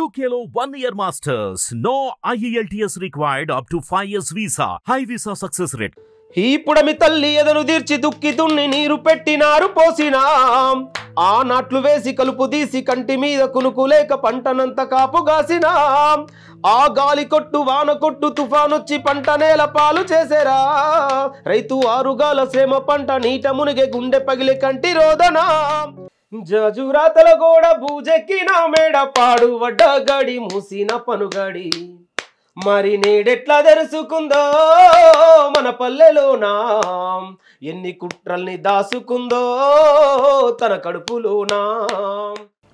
UKLO 1 year masters. No IELTS required up to 5 years visa. High visa success rate. ఈ పుడమి తల్లి ఎదను తీర్చి దుక్కి దున్ని నీరు పెట్టినారు పోసినా ఆ నాట్లు వేసి కలుపు తీసి కంటి మీద కునుకు లేక పంటనంత కాపుగాసినా ఆ గాలి కొట్టు వాన కొట్టు తుఫానొచ్చి పంట నేల పాలు చేసేరా రైతు ఆరుగాల శ్రమ పంట నీట మునిగే గుండె పగిలే కంటి రోదనా జజురాతల గోడ బూజెక్కిన మేడ పాడు వడ్డ గడి మూసిన పనుగడి మరి నేడెట్లా తెరుసుకుందో మన పల్లెలోనా ఎన్ని కుట్రల్ని దాసుకుందో తన కడుపులోనా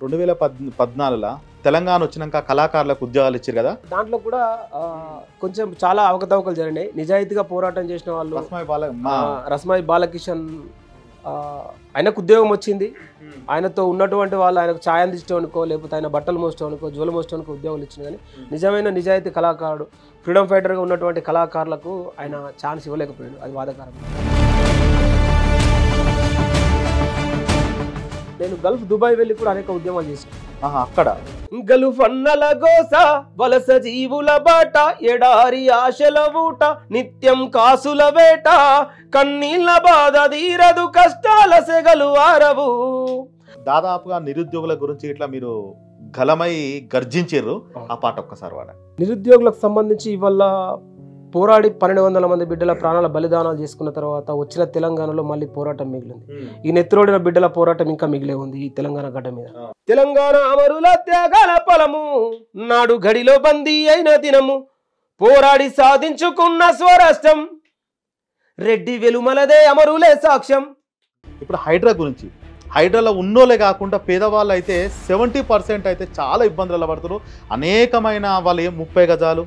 2014లో తెలంగాణ వచ్చినాక కళాకారులకు ఉద్యోగాలు ఇచ్చారు కదా, దాంట్లో కూడా కొంచెం చాలా అవకతవకలు జరిగినాయి. నిజాయితీగా పోరాటం చేసిన వాళ్ళు రస్మాయి బాలకిషన్ ఆయనకు ఉద్యోగం వచ్చింది. ఆయనతో ఉన్నటువంటి వాళ్ళు ఆయనకు ఛాయ అందించడానికో లేకపోతే ఆయన బట్టలు మోసడానికో జ్వలు మోసడానికో ఉద్యోగాలు ఇచ్చింది. కానీ నిజమైన నిజాయితీ కళాకారుడు ఫ్రీడమ్ ఫైటర్గా ఉన్నటువంటి కళాకారులకు ఆయన ఛాన్స్ ఇవ్వలేకపోయాడు. అది బాధాకరం. నేను గల్ఫ్ దుబాయ్ వెళ్ళి కూడా అనేక ఉద్యమాలు చేశాను. అక్కడ గల్ఫ్ అన్నల గోస వలస జీవుల బాట ఎడారి ఆశల ఊట నిత్యం కాసుల వేట కన్నీళ్ళ బాధ తీరదు కష్టాల సెగలు ఆరవు. దాదాపుగా నిరుద్యోగుల గురించి ఇట్లా మీరు గలమై గర్జించారు. ఆ పాట ఒక్కసారి వాడ. నిరుద్యోగులకు సంబంధించి ఇవాళ పోరాడి 1200 మంది బిడ్డల ప్రాణాల బలిదానాలు చేసుకున్న తర్వాత వచ్చిన తెలంగాణలో మళ్ళీ పోరాటం మిగిలింది. ఈ నెత్తిరోడిన బిడ్డల పోరాటం ఇంకా మిగిలే ఉంది ఈ తెలంగాణ గడ్డ మీద. తెలంగాణ అమరుల త్యాగాల ఫలము నాడు గడిలో బందీ అయిన దినము పోరాడి సాధించుకున్న స్వరాష్ట్రం రెడ్డి వెలుమలదే అమరులే సాక్ష్యం. ఇప్పుడు హైడ్రా గురించి, హైడ్రాలో ఉన్నోళ్ళే కాకుండా పేదవాళ్ళు అయితే 70% అయితే చాలా ఇబ్బందులు పడుతున్నారు. అనేకమైన వాళ్ళు 30 గజాలు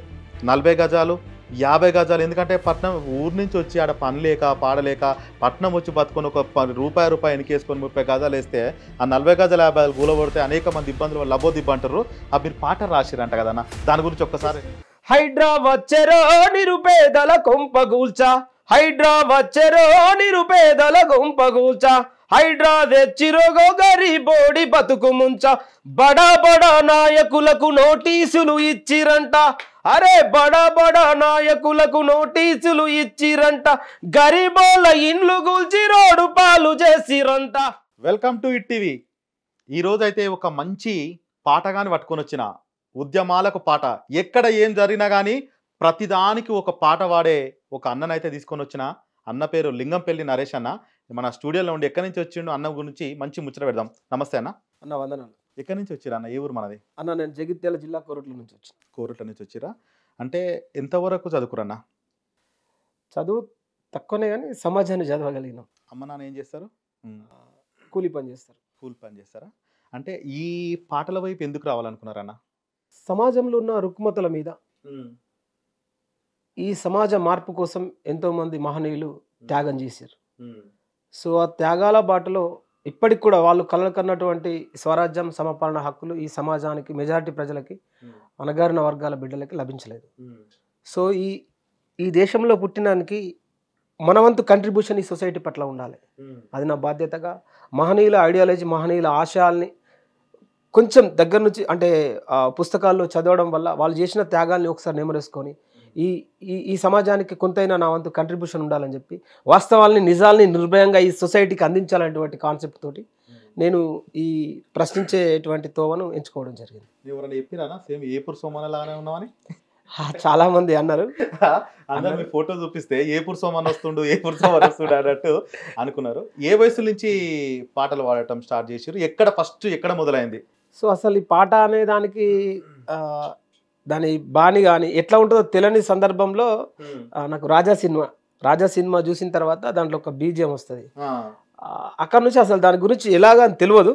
40 గజాలు 50 గజాలు, ఎందుకంటే పట్నం ఊరు నుంచి వచ్చి ఆడ పని లేక పాడలేక పట్నం వచ్చి బతుకొని ఒక రూపాయి ఎనికేసుకొని 30 గజాలు వేస్తే ఆ 40 గజాలు 50 గజాలు కూలబడితే అనేక మంది ఇబ్బందులు లబోదిబ్బ అంటారు. ఆ మీరు పాట రాసిరంట కదన్నా, దాని గురించి ఒక్కసారి. హైడ్రా వచ్చెరో నిరుపేదల కొంపగూల్చా, హైడ్రా వచ్చెరో నిరుపేదల కొంపగూల్చా, హైడ్రా తెచ్చిరోగో గరీబోడి బతుకు ముంచ బడా బడా నాయకులకు నోటీసులు ఇచ్చిరంట. అరే బడా బడా నాయకులకు నోటీసులు ఇచ్చిరంట, గరీబోళ్ళ ఇండ్లు కూల్చి రోడ్డు పాలు చేసిరంట. Welcome to it TV. ఈరోజైతే ఒక మంచి పాటగాని పట్టుకొని వచ్చిన, ఉద్యమాలకు పాట, ఎక్కడ ఏం జరిగినా కానీ ప్రతిదానికి ఒక పాట వాడే ఒక అన్ననైతే తీసుకొని వచ్చిన. అన్న పేరు లింగంపల్లి నరేష్ అన్న. మన స్టూడియోలో ఉండి ఎక్కడి నుంచి వచ్చిండు అన్న గురించి మంచి ముచ్చట పెడదాం. నమస్తే అన్న. అన్న వందనాలు. ఎక్కడి నుంచి వచ్చిరా అన్న? ఏ ఊరు మనది? అన్న నేను జగిత్యాల జిల్లా కోరుట్ల నుంచి వచ్చాను. కోరుట్ల నుంచి వచ్చిరా అంటే ఎంతవరకు చదువుకురన్నా? చదువు తక్కువనే కానీ సమాజాన్ని చదవగలిగినాం. అమ్మ నాన్న ఏం చేస్తారు? కూలి పని చేస్తారు. కూలి పని చేస్తారా? అంటే ఈ పాటల వైపు ఎందుకు రావాలనుకున్నారన్న? సమాజంలో ఉన్న రుగ్మతల మీద, ఈ సమాజ మార్పు కోసం ఎంతోమంది మహనీయులు త్యాగం చేశారు. సో ఆ త్యాగాల బాటలో ఇప్పటికి కూడా వాళ్ళు కలలు కన్నటువంటి స్వరాజ్యం సమపాలన హక్కులు ఈ సమాజానికి మెజారిటీ ప్రజలకి అణగారిన వర్గాల బిడ్డలకి లభించలేదు. సో ఈ దేశంలో పుట్టినానికి మనవంతు కంట్రిబ్యూషన్ ఈ సొసైటీ పట్ల ఉండాలి. అది నా బాధ్యతగా మహనీయుల ఐడియాలజీ, మహనీయుల ఆశయాల్ని కొంచెం దగ్గర నుంచి అంటే పుస్తకాల్లో చదవడం వల్ల వాళ్ళు చేసిన త్యాగాల్ని ఒకసారి నెమరేసుకొని ఈ సమాజానికి కొంతైనా నా వంతు కంట్రిబ్యూషన్ ఉండాలని చెప్పి వాస్తవాల్ని నిజాల్ని నిర్భయంగా ఈ సొసైటీకి అందించాలనేటువంటి కాన్సెప్ట్ తోటి నేను ఈ ప్రశ్నించేటువంటి తోవను ఎంచుకోవడం జరిగింది. చాలా మంది అన్నారు, అందరూ మీ ఫోటో చూపిస్తే ఏపూర్ సోమన్ వస్తుండు ఏపూర్ సోమన్ వస్తుండు అన్నట్టు అనుకున్నారు. ఏ వయసు నుంచి పాటలు పాడటం స్టార్ట్ చేశారు? ఎక్కడ ఫస్ట్ ఎక్కడ మొదలైంది? సో అసలు ఈ పాట అనే దానికి దాని బాణి కానీ ఎట్లా ఉంటుందో తెలియని సందర్భంలో నాకు రాజా సినిమా చూసిన తర్వాత దాంట్లో ఒక బీజియం వస్తుంది. అక్కడ నుంచి అసలు దాని గురించి ఎలాగా తెలియదు,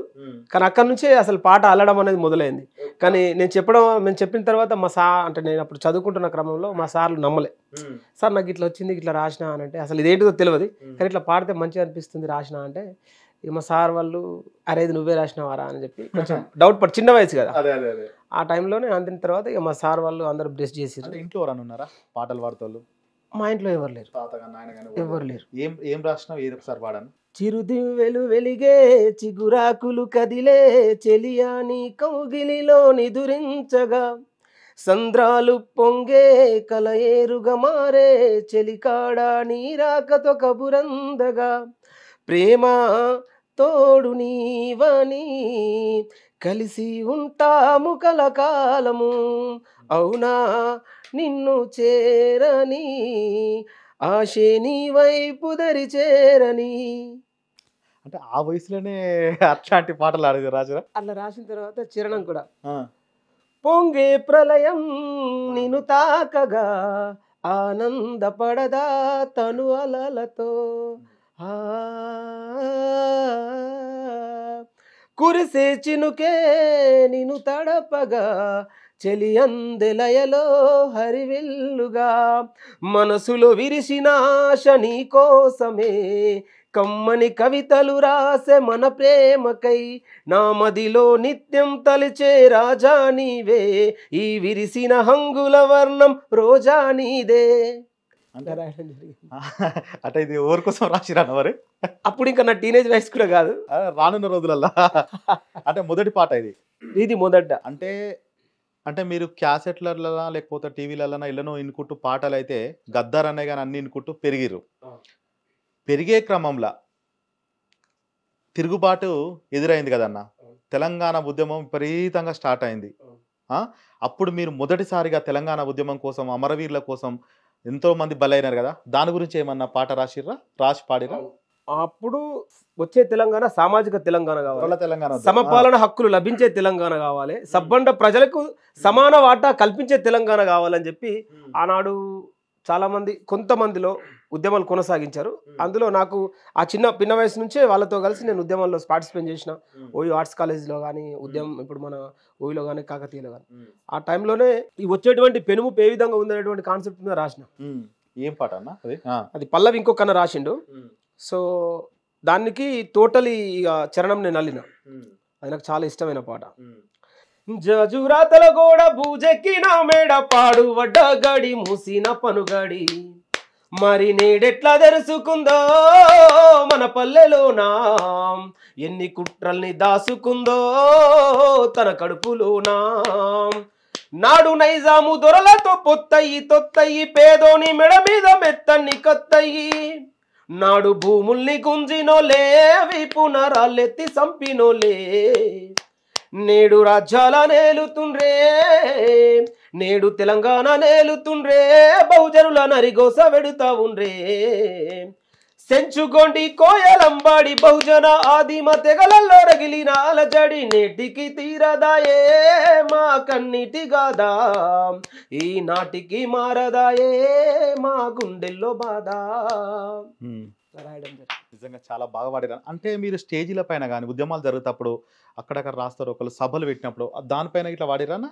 కానీ అక్కడ నుంచే అసలు పాట అల్లడం అనేది మొదలైంది. కానీ మేము చెప్పిన తర్వాత అంటే నేను అప్పుడు చదువుకుంటున్న క్రమంలో మా సార్లు నమ్మలే. సార్ నాకు ఇట్లా వచ్చింది, ఇట్లా రాసిన అని అంటే అసలు ఇదేంటిదో తెలియదు, కానీ ఇట్లా పాడితే మంచిగా అనిపిస్తుంది రాసిన అంటే ఇక మా సార్ వాళ్ళు అరే ఇది నువ్వే రాసినవారా అని చెప్పి కొంచెం డౌట్ పడి, చిన్న వయసు కదా ఆ టైంలోనే. అందిన తర్వాత ఇక మా సార్ వాళ్ళు అందరూ బ్లెస్ చేసారు. ఇంట్లో ఉన్నారా పాటలు పాడతారు? మా ఇంట్లో ఎవరు లేరు, ఎవరు లేరు. ఏం రాసినావు? ఏది ఒకసారి పాడాను. చిరుదివ్వెలు వెలిగే చిగురాకులు కదిలే చెలియాని కౌగిలిలో నిదురించగా సంద్రాలు పొంగే కలయేరుగా మారే చెలికాడ నీరాకతో కబురందగా ప్రేమ తోడు నీవని కలిసి ఉంటాము కలకాలము అవునా నిన్ను చేరని ఆశే నీ వైపు దరి చేరని. అంటే ఆ వయసులోనే అట్లాంటి పాటలు ఆడేది రాజురా. అట్లా రాసిన తర్వాత చరణం కూడా పొంగే ప్రళయం నిన్ను తాకగా ఆనందపడదా తను అలలతో కురిసే చినుకే నిన్ను తడపగా చెలి అందెలయలో హరివిల్లుగా మనసులో విరిసిన ఆశ నీ కోసమే కమ్మని కవితలు రాసే మన ప్రేమకై నా మదిలో నిత్యం తలిచే రాజా నీవే ఈ విరిసిన హంగుల వర్ణం రోజా నీదే అంటే రాయడం జరిగింది. అంటే ఇది ఎవరి కోసం రాసిరాను మరి? అప్పుడు ఇంకా నా టీనేజ్ వయసు కూడా కాదు, రానున్న రోజులల్లా. అంటే మొదటి పాట ఇది మొదట. అంటే అంటే మీరు క్యాసెట్లలో లేకపోతే టీవీలలో ఇళ్ళనో ఇనుకుంటూ పాటలు అయితే గద్దర్ అనే కానీ అన్ని ఇనుకుంటూ పెరిగిరు. పెరిగే క్రమంలో తిరుగుబాటు ఎదురైంది కదన్న. తెలంగాణ ఉద్యమం విపరీతంగా స్టార్ట్ అయింది. అప్పుడు మీరు మొదటిసారిగా తెలంగాణ ఉద్యమం కోసం అమరవీరుల కోసం ఎంతో మంది బలైనారు కదా, దాని గురించి ఏమన్నా పాట రాసిర్రా, రాసి పాడిరా? అప్పుడు వచ్చే తెలంగాణ సామాజిక తెలంగాణ కావాలి, తెలంగాణ సమపాలన హక్కులు లభించే తెలంగాణ కావాలి, సబ్బండ ప్రజలకు సమాన వాటా కల్పించే తెలంగాణ కావాలని చెప్పి ఆనాడు చాలా మంది కొంతమందిలో ఉద్యమాలు కొనసాగించారు. అందులో నాకు ఆ పిన్న వయసు నుంచే వాళ్ళతో కలిసి నేను ఉద్యమాల్లో పార్టిసిపేట్ చేసిన. ఓయూ ఆర్ట్స్ కాలేజ్లో కానీ ఉద్యమం ఇప్పుడు మన ఓయూలో కానీ కాకతీయలో కానీ ఆ టైంలోనే ఈ వచ్చేటువంటి పెనుముపు ఏ విధంగా ఉందనేటువంటి కాన్సెప్ట్ మీద రాసిన. ఏం పాట అన్న అది పల్లవి ఇంకొకన్న రాసిండు. సో దానికి టోటలీ చరణం నేను అల్లిన. అది నాకు చాలా ఇష్టమైన పాట. జజురాతల గోడ బూజెక్కిన మేడ పాడు వడ్డ గడి మూసిన పనుగడి మరి నేడెట్లా తెరుసుకుందో మన పల్లెలోనా ఎన్ని కుట్రల్ని దాసుకుందో తన కడుపులోనా నాడు నైజాము దొరలతో తొత్తయి పేదోని మెడ మీద మెత్తన్ని కత్తయి నాడు భూముల్ని గుంజినోలే వీపున రాళ్ళెత్తి సంపినోలే నేడు రాజ్యాల నేలుతుండ్రే నేడు తెలంగాణ నేలుతుండ్రే బహుజనుల నరిగోస వెడుతా ఉండ్రే సెంచుగొండి కోయలంబాడి బహుజన ఆదిమ తెగలల్లో రగిలిన అలజడి నేటికి తీరదాయే మా కన్నిటి గాదా ఈ నాటికి మారదాయే మా గుండెల్లో బాధ. నిజంగా చాలా బాగా పాడారు. అంటే మీరు స్టేజీల పైన కానీ ఉద్యమాలు జరుగుతప్పుడు అక్కడక్కడ రాస్తారు, ఒకళ్ళు సభలు పెట్టినప్పుడు దానిపైన ఇట్లా వాడిరానా?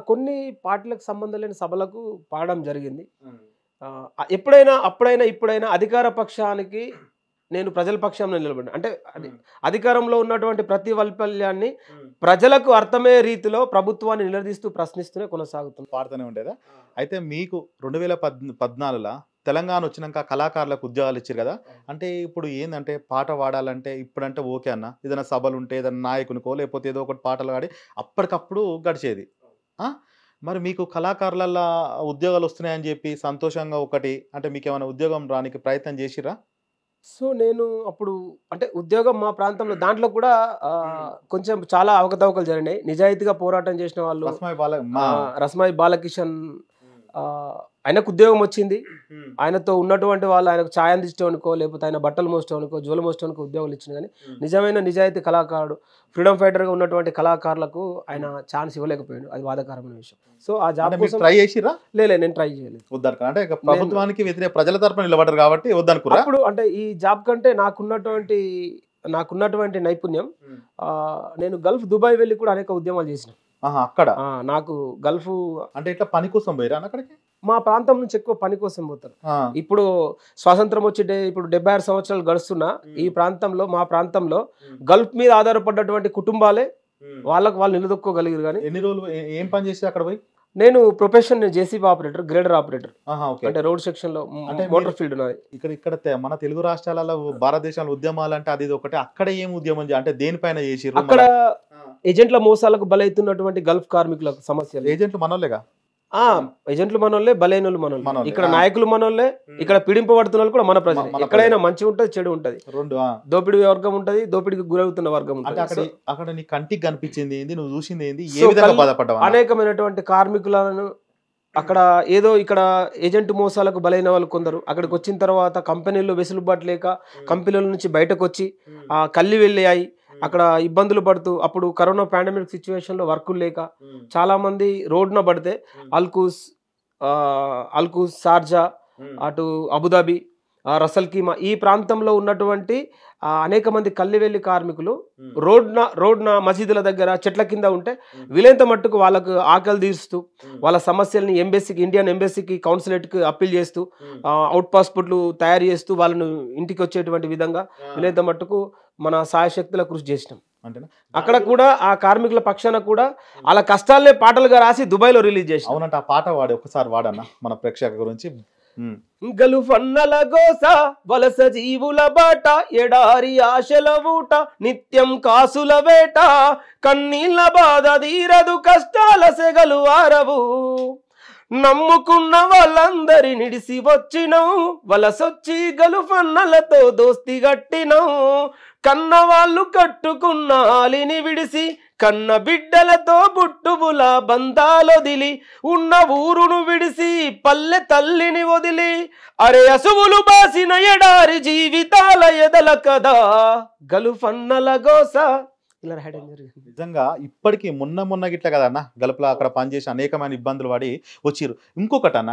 కొన్ని పాటలకు సంబంధం లేని సభలకు పాడడం జరిగింది. ఎప్పుడైనా అప్పుడైనా ఇప్పుడైనా అధికార పక్షానికి నేను ప్రజల పక్షంలో నిలబడి అంటే అధికారంలో ఉన్నటువంటి ప్రతి వైఫల్యాన్ని ప్రజలకు అర్థమయ్యే రీతిలో ప్రభుత్వాన్ని నిలదీస్తూ ప్రశ్నిస్తూనే కొనసాగుతుంది, పాడుతూనే ఉండేదా? అయితే మీకు 2014లో తెలంగాణ వచ్చినాక కళాకారులకు ఉద్యోగాలు ఇచ్చారు కదా, అంటే ఇప్పుడు ఏంటంటే పాట పాడాలంటే ఇప్పుడంటే ఓకే అన్న, ఏదైనా సభలు ఉంటే ఏదైనా నాయకునికో లేకపోతే ఏదో ఒకటి పాటలు పాడి అప్పటికప్పుడు గడిచేది. మరి మీకు కళాకారులలో ఉద్యోగాలు వస్తున్నాయని చెప్పి సంతోషంగా ఒకటి అంటే మీకు ఏమైనా ఉద్యోగం రానికి ప్రయత్నం చేసిరా? సో నేను అప్పుడు అంటే ఉద్యోగం మా ప్రాంతంలో దాంట్లో కూడా కొంచెం చాలా అవకతవకలు జరిగినాయి. నిజాయితీగా పోరాటం చేసిన వాళ్ళు రస్మాయి బాలకిషన్ ఆయనకు ఉద్యోగం వచ్చింది. ఆయనతో ఉన్నటువంటి వాళ్ళు ఆయనకు ఛాయ్ అందించడానికో లేకపోతే ఆయన బట్టలు మోసడానికో జోలు మోసడానికో ఉద్యోగాలు ఇచ్చింది. కానీ నిజమైన నిజాయితీ కళాకారుడు ఫ్రీడమ్ ఫైటర్గా ఉన్నటువంటి కళాకారులకు ఆయన ఛాన్స్ ఇవ్వలేకపోయాడు. అది బాధాకరమైన విషయం. సో ఆ జాబ్ కోసం ట్రై చేసిరా? లేదు, నేను ట్రై చేయలేదు. వద్దనుకున్నా అంటే ప్రభుత్వానికి వ్యతిరేక ప్రజల తరపున నిలబడ్డారు కాబట్టి వద్దనుకున్నా. అప్పుడు అంటే ఈ జాబ్ కంటే నాకున్నటువంటి నైపుణ్యం నేను గల్ఫ్ దుబాయ్ వెళ్ళి కూడా అనేక ఉద్యమాలు చేసిన. అక్కడ నాకు గల్ఫ్ అంటే ఇట్లా పని కోసం పోయిరా అక్కడికి? మా ప్రాంతం నుంచి ఎక్కువ పని కోసం పోతారు. ఇప్పుడు స్వాతంత్రం వచ్చి ఇప్పుడు 76 సంవత్సరాలు గడుస్తున్నా ఈ ప్రాంతంలో మా ప్రాంతంలో గల్ఫ్ మీద ఆధారపడ్డటువంటి కుటుంబాలే వాళ్ళు నిలదొక్కోగలిగారు. కానీ ఎన్ని రోజులు ఏం పని చేసి అక్కడ పోయి నేను profession JCB operator, grader operator. Okay. అంటే రోడ్ సెక్షన్ లో అంటే మోటార్ ఫీల్డ్ ఉన్నది. ఇక్కడ మన తెలుగు రాష్ట్రాలలో భారతదేశంలో ఉద్యమాలు అంటే అది ఒకటి. అక్కడ ఏం ఉద్యమం అంటే దేనిపైన చేసిర్రు? అక్కడ ఏజెంట్ల మోసాలకు బలవుతున్నటువంటి గల్ఫ్ కార్మికులకు సమస్యలు. ఏజెంట్లు మనోళ్ళేగా? ఏజెంట్లు మనోళ్ళే, బలైనోళ్ళు మనోళ్ళే. మనోళ్ళే. ఇక్కడ నాయకులు మనోళ్ళే, ఇక్కడ పీడింపబడుతున్న వాళ్ళు కూడా మన ప్రజలు. మన ఎక్కడైనా మంచి ఉంటది, చెడు ఉంటది. రెండు దోపిడీ వర్గం ఉంటది, దోపిడీకి గురవుతున్న వర్గం అంటే ఉంటది. అక్కడ నీ కంటికి కనిపించింది ఏంది, నువ్వు చూసింది ఏంది, ఏ సో విధంగా బాధపడ్డావు? అనేకమైనటువంటి కార్మికులను అక్కడ ఏదో ఇక్కడ ఏజెంట్ మోసాలకు బలైన వాళ్ళు కొందరు అక్కడికి వచ్చిన తర్వాత కంపెనీల్లో వెసులుబాటు లేక కంపెనీల నుంచి బయటకు వచ్చి కల్లి వెళ్ళాయి. అక్కడ ఇబ్బందులు పడుతూ అప్పుడు కరోనా పాండమిక్ సిచ్యువేషన్ లో వర్కులు లేక చాలా మంది రోడ్డున పడితే అల్కూస్, షార్జా, అటు అబుదాబి, రసల్ కీమా ఈ ప్రాంతంలో ఉన్నటువంటి అనేక మంది కల్లివెల్లి కార్మికులు రోడ్న మసీదుల దగ్గర చెట్ల కింద ఉంటే వీలైనంత మట్టుకు వాళ్ళకు ఆకలి తీరుస్తూ వాళ్ళ సమస్యల్ని ఎంబెస్సీకి, ఇండియన్ ఎంబెస్సీకి, కౌన్సిలేట్కి అప్పీల్ చేస్తూ అవుట్ పాస్పోర్ట్లు తయారు చేస్తూ వాళ్ళను ఇంటికి వచ్చేటువంటి విధంగా వీలైనంత మట్టుకు మన సాయశక్తుల కృషి చేసినాం. అక్కడ కూడా ఆ కార్మికుల పక్షాన కూడా వాళ్ళ కష్టాలనే పాటలుగా రాసి దుబాయ్లో రిలీజ్ చేసినాం. అవునంటే ఆ పాట ఒకసారి వాడన్నా మన ప్రేక్షక గురించి. గలుఫన్నల గోస, వలస జీవుల బాట, ఎడారి ఆశల ఊట, నిత్యం కాసుల వేట, కన్నీళ్ళ బాధ తీరదు, కష్టాల సెగలు ఆరవు, నమ్ముకున్న వాళ్ళందరి నిడిసి వచ్చినం, వలసొచ్చి గలుఫన్నలతో దోస్తి గట్టినం, కన్న వాళ్ళు కట్టుకున్న ఆలిని విడిసి, కన్న బిడ్డలతో బుట్టుబుల బంధాలొదిలి, ఉన్న ఊరును విడిసి పల్లె తల్లిని వదిలి, అరే అసువులు బాసిన ఎడారి జీవితాల ఎదల కదా గలుఫన్నల గోస. ఇలా రాయడం జరిగింది. నిజంగా ఇప్పటికీ మొన్న గిట్ల కదన్నా గలుపులో అక్కడ పనిచేసి అనేకమైన ఇబ్బందులు పడి వచ్చిర్రు. ఇంకొకటి అన్న,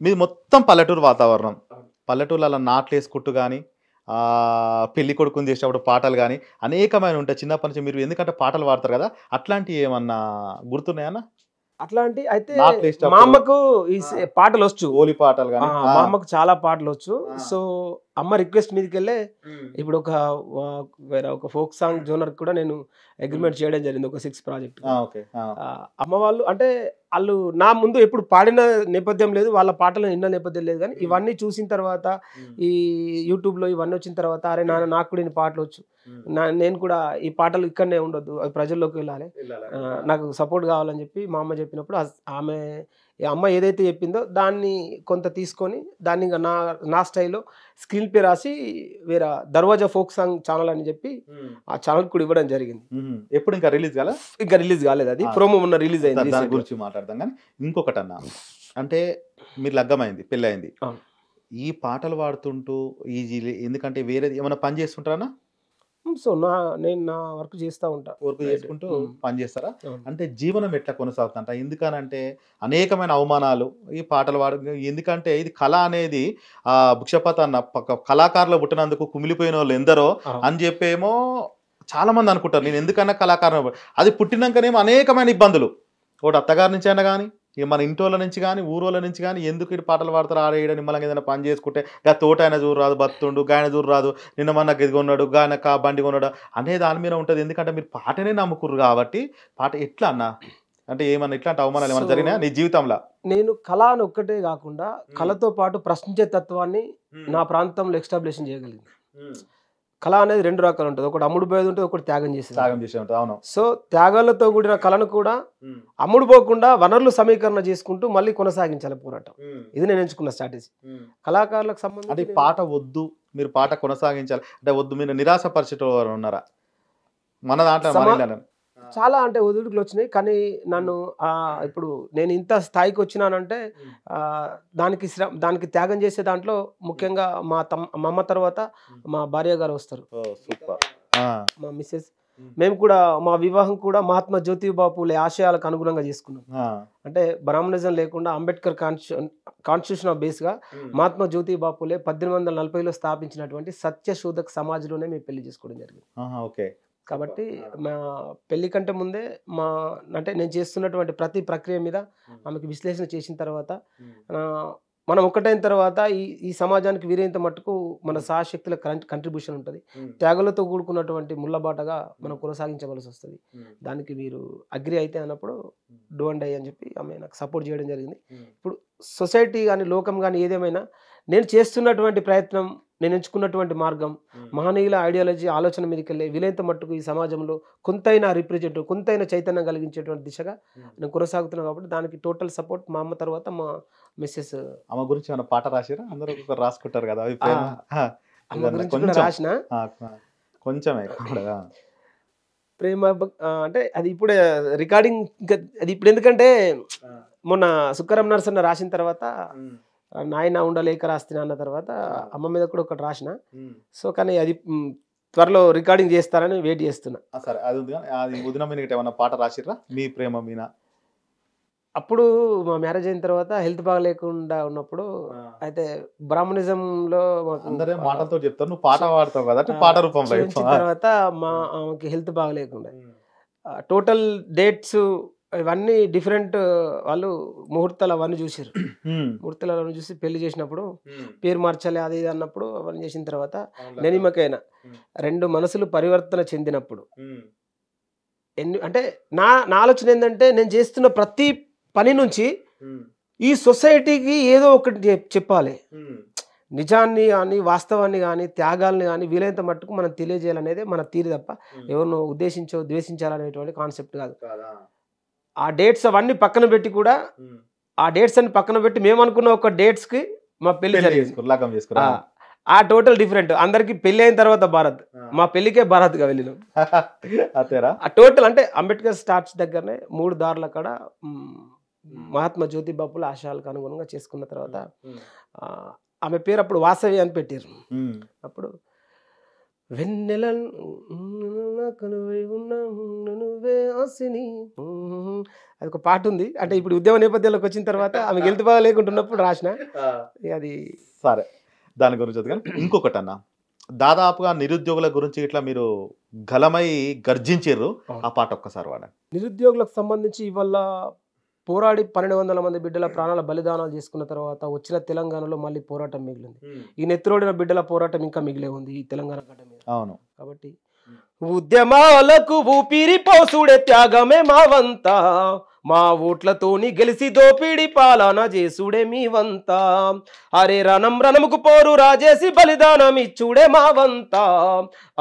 మీది మొత్తం పల్లెటూరు వాతావరణం. పల్లెటూర్లలో నాట్లు వేసుకుంటూ కానీ పెళ్లి కొడుకుని చేసేటప్పుడు పాటలు కానీ అనేకమైన ఉంటాయి చిన్నప్పటి నుంచి. మీరు ఎందుకంటే పాటలు పాడతారు కదా, అట్లాంటివి ఏమన్నా గుర్తున్నాయన్నా? అట్లాంటి అయితే మా అమ్మకు ఈ పాటలు వచ్చు, ఓలి పాటలు కానీ మా అమ్మకు చాలా పాటలు వచ్చు. సో అమ్మ రిక్వెస్ట్ మీదకి వెళ్ళే ఇప్పుడు ఒక ఫోక్ సాంగ్ జోనర్ కూడా నేను అగ్రిమెంట్ చేయడం జరిగింది, ఒక 6 ప్రాజెక్ట్. అమ్మ వాళ్ళు అంటే వాళ్ళు నా ముందు ఎప్పుడు పాడిన నేపథ్యం లేదు, వాళ్ళ పాటలు విన్న నేపథ్యం లేదు, కానీ ఇవన్నీ చూసిన తర్వాత ఈ యూట్యూబ్లో ఇవన్నీ వచ్చిన తర్వాత అరే నాకు కూడా ఈ పాటలు వచ్చు, నేను కూడా ఈ పాటలు ఇక్కడనే ఉండొద్దు, అవి ప్రజల్లోకి వెళ్ళాలి, నాకు సపోర్ట్ కావాలని చెప్పి మా అమ్మ చెప్పినప్పుడు అమ్మ ఏదైతే చెప్పిందో దాన్ని కొంత తీసుకొని దాన్ని నా స్టైల్లో స్క్రీన్ పే రాసి వేరే దర్వాజా ఫోక్ సాంగ్ ఛానల్ అని చెప్పి ఆ ఛానల్ కూడా ఇవ్వడం జరిగింది. ఎప్పుడు ఇంకా రిలీజ్ కాలేదు, అది ప్రోమో ఉన్న రిలీజ్ అయింది. దాని గురించి మాట్లాడదాం. కానీ ఇంకొకటి అన్న, అంటే మీరు లగ్గమైంది, పెళ్ళయింది, ఈ పాటలు పాడుతుంటూ ఈజీలీ ఎందుకంటే వేరే ఏమైనా పని చేస్తుంటారా? సో నేను నా వర్క్ చేస్తూ ఉంటా, వర్క్ చేసుకుంటూ పని చేస్తారా? అంటే జీవనం ఎట్లా కొనసాగుతుంట? ఎందుకనంటే అనేకమైన అవమానాలు ఈ పాటలు ఎందుకంటే ఇది కళ అనేది భిక్షపత అన్న కళాకారులు పుట్టినందుకు కుమిలిపోయిన వాళ్ళు ఎందరో అని చెప్పేమో చాలా మంది అనుకుంటారు. నేను ఎందుకన్నా కళాకారులు, అది పుట్టినాకనేమో అనేకమైన ఇబ్బందులు, ఒకటి అత్తగారి నుంచి అయినా కానీ మన ఇంటోళ్ళ నుంచి కానీ ఊరోళ్ళ నుంచి కానీ ఎందుకు ఇటు పాటలు పాడతారు, ఆడేయడం నిమ్మలంగా ఏదైనా పని చేసుకుంటే గా తోట అయినా చూరు రాదు, బతుండు గాయన చూరు రాదు, నిన్న మన గది కొన్నాడు, గాయన బండి కొన్నాడు అనే దాని మీద ఉంటుంది. ఎందుకంటే మీరు పాటనే నమ్ముకుర్రు కాబట్టి. పాట ఎట్లా అన్న, అంటే ఏమన్నా ఇట్లాంటి అవమానాలు ఏమైనా జరిగినా నీ జీవితంలో? నేను కళ అని ఒక్కటే కాకుండా కళతో పాటు ప్రశ్నించే తత్వాన్ని నా ప్రాంతంలో ఎస్టాబ్లిష్ చేయగలిగింది. కళ అనేది 2 రకాలు ఉంటుంది, ఒకటి అమ్ముడు పోయేది ఉంటుంది, ఒకటి త్యాగం చేసి ఉంటుంది. అవును. సో త్యాగాలతో కూడిన కళను కూడా అమ్ముడు పోకుండా వనరులు సమీకరణ చేసుకుంటూ మళ్ళీ కొనసాగించాలి పోరాటం. ఇది నేను ఎంచుకున్న స్ట్రాటజీ. కళాకారులకు సంబంధించి అంటే పాట వద్దు, మీరు పాట కొనసాగించాలి అంటే వద్దు, మీరు నిరాశపరిచేటవారు ఉన్నారా? మన దాంట్లో చాలా అంటే ఒదుడుకులు వచ్చినాయి, కానీ నన్ను ఇప్పుడు నేను ఇంత స్థాయికి వచ్చినానంటే దానికి త్యాగం చేసే దాంట్లో ముఖ్యంగా మా అమ్మ తర్వాత మా భార్య గారు వస్తారు, మా మిస్సెస్. మేము కూడా మా వివాహం కూడా మహాత్మా జ్యోతిబా పూలే ఆశయాలకు అనుగుణంగా చేసుకున్నాం. అంటే బ్రాహ్మణిజం లేకుండా అంబేద్కర్ కాన్స్టిట్యూషన్ బేస్ గా మహాత్మా జ్యోతిబా పూలే 1840లో స్థాపించినటువంటి సత్యశోధక సమాజ్లోనే మేము పెళ్లి చేసుకోవడం జరిగింది. కాబట్టి మా పెళ్లి కంటే ముందే అంటే నేను చేస్తున్నటువంటి ప్రతి ప్రక్రియ మీద ఆమెకు విశ్లేషణ చేసిన తర్వాత మనం ఒక్కటైన తర్వాత ఈ సమాజానికి వీరైనంత మట్టుకు మన సాశక్తుల కంట్రిబ్యూషన్ ఉంటుంది. త్యాగాలతో కూడుకున్నటువంటి ముళ్ళబాటగా మనం కొనసాగించవలసి వస్తుంది. దానికి మీరు అగ్రి అయితే అన్నప్పుడు డూ అండ్ డై అని చెప్పి ఆమె నాకు సపోర్ట్ చేయడం జరిగింది. ఇప్పుడు సొసైటీ కానీ లోకం కానీ ఏదేమైనా నేను చేస్తున్నటువంటి ప్రయత్నం, నేను ఎంచుకున్నటువంటి మార్గం, మహనీయుల ఐడియాలజీ ఆలోచన మీదకి వెళ్ళే వీలైనంత మట్టుకు ఈ సమాజంలో కొంతైనా రిప్రజెంట్, కొంతైనా చైతన్యం కలిగించేటువంటి దిశగా నేను కొనసాగుతున్నాను. కాబట్టి దానికి టోటల్ సపోర్ట్ మా అమ్మ తర్వాత మా మిస్సెస్. అమ్మ గురించి ఏమైనా పాట రాసిరా? అందరూ రాసుకుంటారు కదా అమ్మ గురించి కూడా రాసిన కొంచెమే ప్రేమ అంటే అది ఇప్పుడే రికార్డింగ్, అది ఇప్పుడు ఎందుకంటే మొన్న సుక్కరం నరసన్న రాసిన తర్వాత నాయన ఉండలేక రాస్తున్నా అన్న తర్వాత అమ్మ మీద కూడా ఒకటి రాసిన. సో కానీ అది త్వరలో రికార్డింగ్ చేస్తారని వెయిట్ చేస్తున్నా. సరే, అది ఉంది. అది ఉదిన మీద ఏమన్నా పాట రాసిర్రా మీ ప్రేమ మీన? అప్పుడు మా మ్యారేజ్ అయిన తర్వాత హెల్త్ బాగలేకుండా ఉన్నప్పుడు అయితే బ్రాహ్మణిజంలో అందరే మాటలతో చెప్తారు, నువ్వు పాట పాడతావు కదా, పాట రూపంలో తర్వాత మా ఆమెకి హెల్త్ బాగలేకుండా టోటల్ డేట్స్ ఇవన్నీ డిఫరెంట్, వాళ్ళు ముహూర్తాలు అవన్నీ చూసారు. ముహూర్తాలు అవన్నీ చూసి పెళ్లి చేసినప్పుడు పేరు మార్చాలి అది ఇది అన్నప్పుడు అవన్నీ చేసిన తర్వాత నెనిమకైనా 2 మనసులు పరివర్తన చెందినప్పుడు అంటే నా ఆలోచన ఏంటంటే నేను చేస్తున్న ప్రతి పని నుంచి ఈ సొసైటీకి ఏదో ఒకటి చెప్పాలి. నిజాన్ని కానీ వాస్తవాన్ని కానీ త్యాగాల్ని కానీ వీలైనంత మట్టుకు మనం తెలియజేయాలనేది మన తీరు తప్ప ఎవరినో ఉద్దేశించో ద్వేషించాలనేటువంటి కాన్సెప్ట్ కాదు. ఆ డేట్స్ అవన్నీ పక్కన పెట్టి కూడా ఆ డేట్స్ అన్ని పక్కన పెట్టి మేము అనుకున్న ఒక డేట్స్ కి మా పెళ్లి జరిగింది. ఆ టోటల్ డిఫరెంట్. అందరికి పెళ్లి అయిన తర్వాత భారత్, మా పెళ్లికే భారత్ గా వెళ్ళినాం. ఆ టోటల్ అంటే అంబేద్కర్ స్టార్ట్స్ దగ్గరనే 3 దారుల కాడ మహాత్మా జ్యోతిబాపుల ఆశయాలకు అనుగుణంగా చేసుకున్న తర్వాత ఆమె పేరు అప్పుడు వాసవి అని పెట్టారు. అప్పుడు వెన్నెల అది ఒక పాట ఉంది. అంటే ఇప్పుడు ఉద్యమ నేపథ్యంలోకి వచ్చిన తర్వాత ఆమె హెల్త్ బాగా లేకుంటున్నప్పుడు రాసిన అది. సరే, దాని గురించి ఇంకొకటి అన్న, దాదాపుగా నిరుద్యోగుల గురించి ఇట్లా మీరు గలమై గర్జించారు, ఆ పాట ఒక్కసారి వాడండి. నిరుద్యోగులకు సంబంధించి ఇవాళ పోరాడి 1200 మంది బిడ్డల ప్రాణాల బలిదానాలు చేసుకున్న తర్వాత వచ్చిన తెలంగాణలో మళ్ళీ పోరాటం మిగిలింది. ఈ నెత్తిరోడిన బిడ్డల పోరాటం ఇంకా మిగిలే ఉంది ఈ తెలంగాణ గడ్డ మీద. అవును. కాబట్టి ఉద్యమాలకు ఊపిరి పోసుడే త్యాగమే మా వంతా, మా ఓట్లతోని గెలిచి దోపిడి పాలన చేసుడే మీ వంతా, అరే రణం రణముకు పోరు రాజేసి బలిదానం ఇచ్చుడే మా వంతా,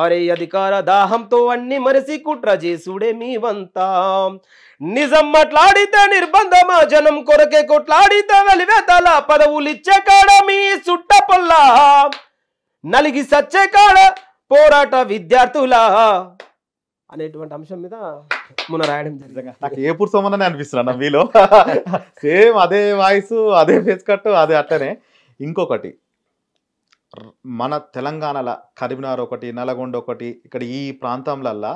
అరే అధికార దాహంతో అన్ని మరిసి కుట్ర చేసుడే మీ వంతా, నిజం మాట్లాడితే నిర్బంధమా జనం కొరకే కొట్లాడితే వెలివేతల పదవులిచ్చే కాడ మీ సుట్ట పొల్లా, నలిగి సచ్చే కాడ పోరాట విద్యార్థుల అనేటువంటి అంశం మీద మొన్న రాయడం జరిగింది. నాకు ఏ పురుషమని అనిపిస్తున్నా మీలో సేమ్ అదే వాయిస్, అదే ఫేస్ కట్, అదే అట్టనే. ఇంకొకటి, మన తెలంగాణలో కరీంనగర్ ఒకటి, నల్గొండ ఒకటి, ఇక్కడ ఈ ప్రాంతంలల్లా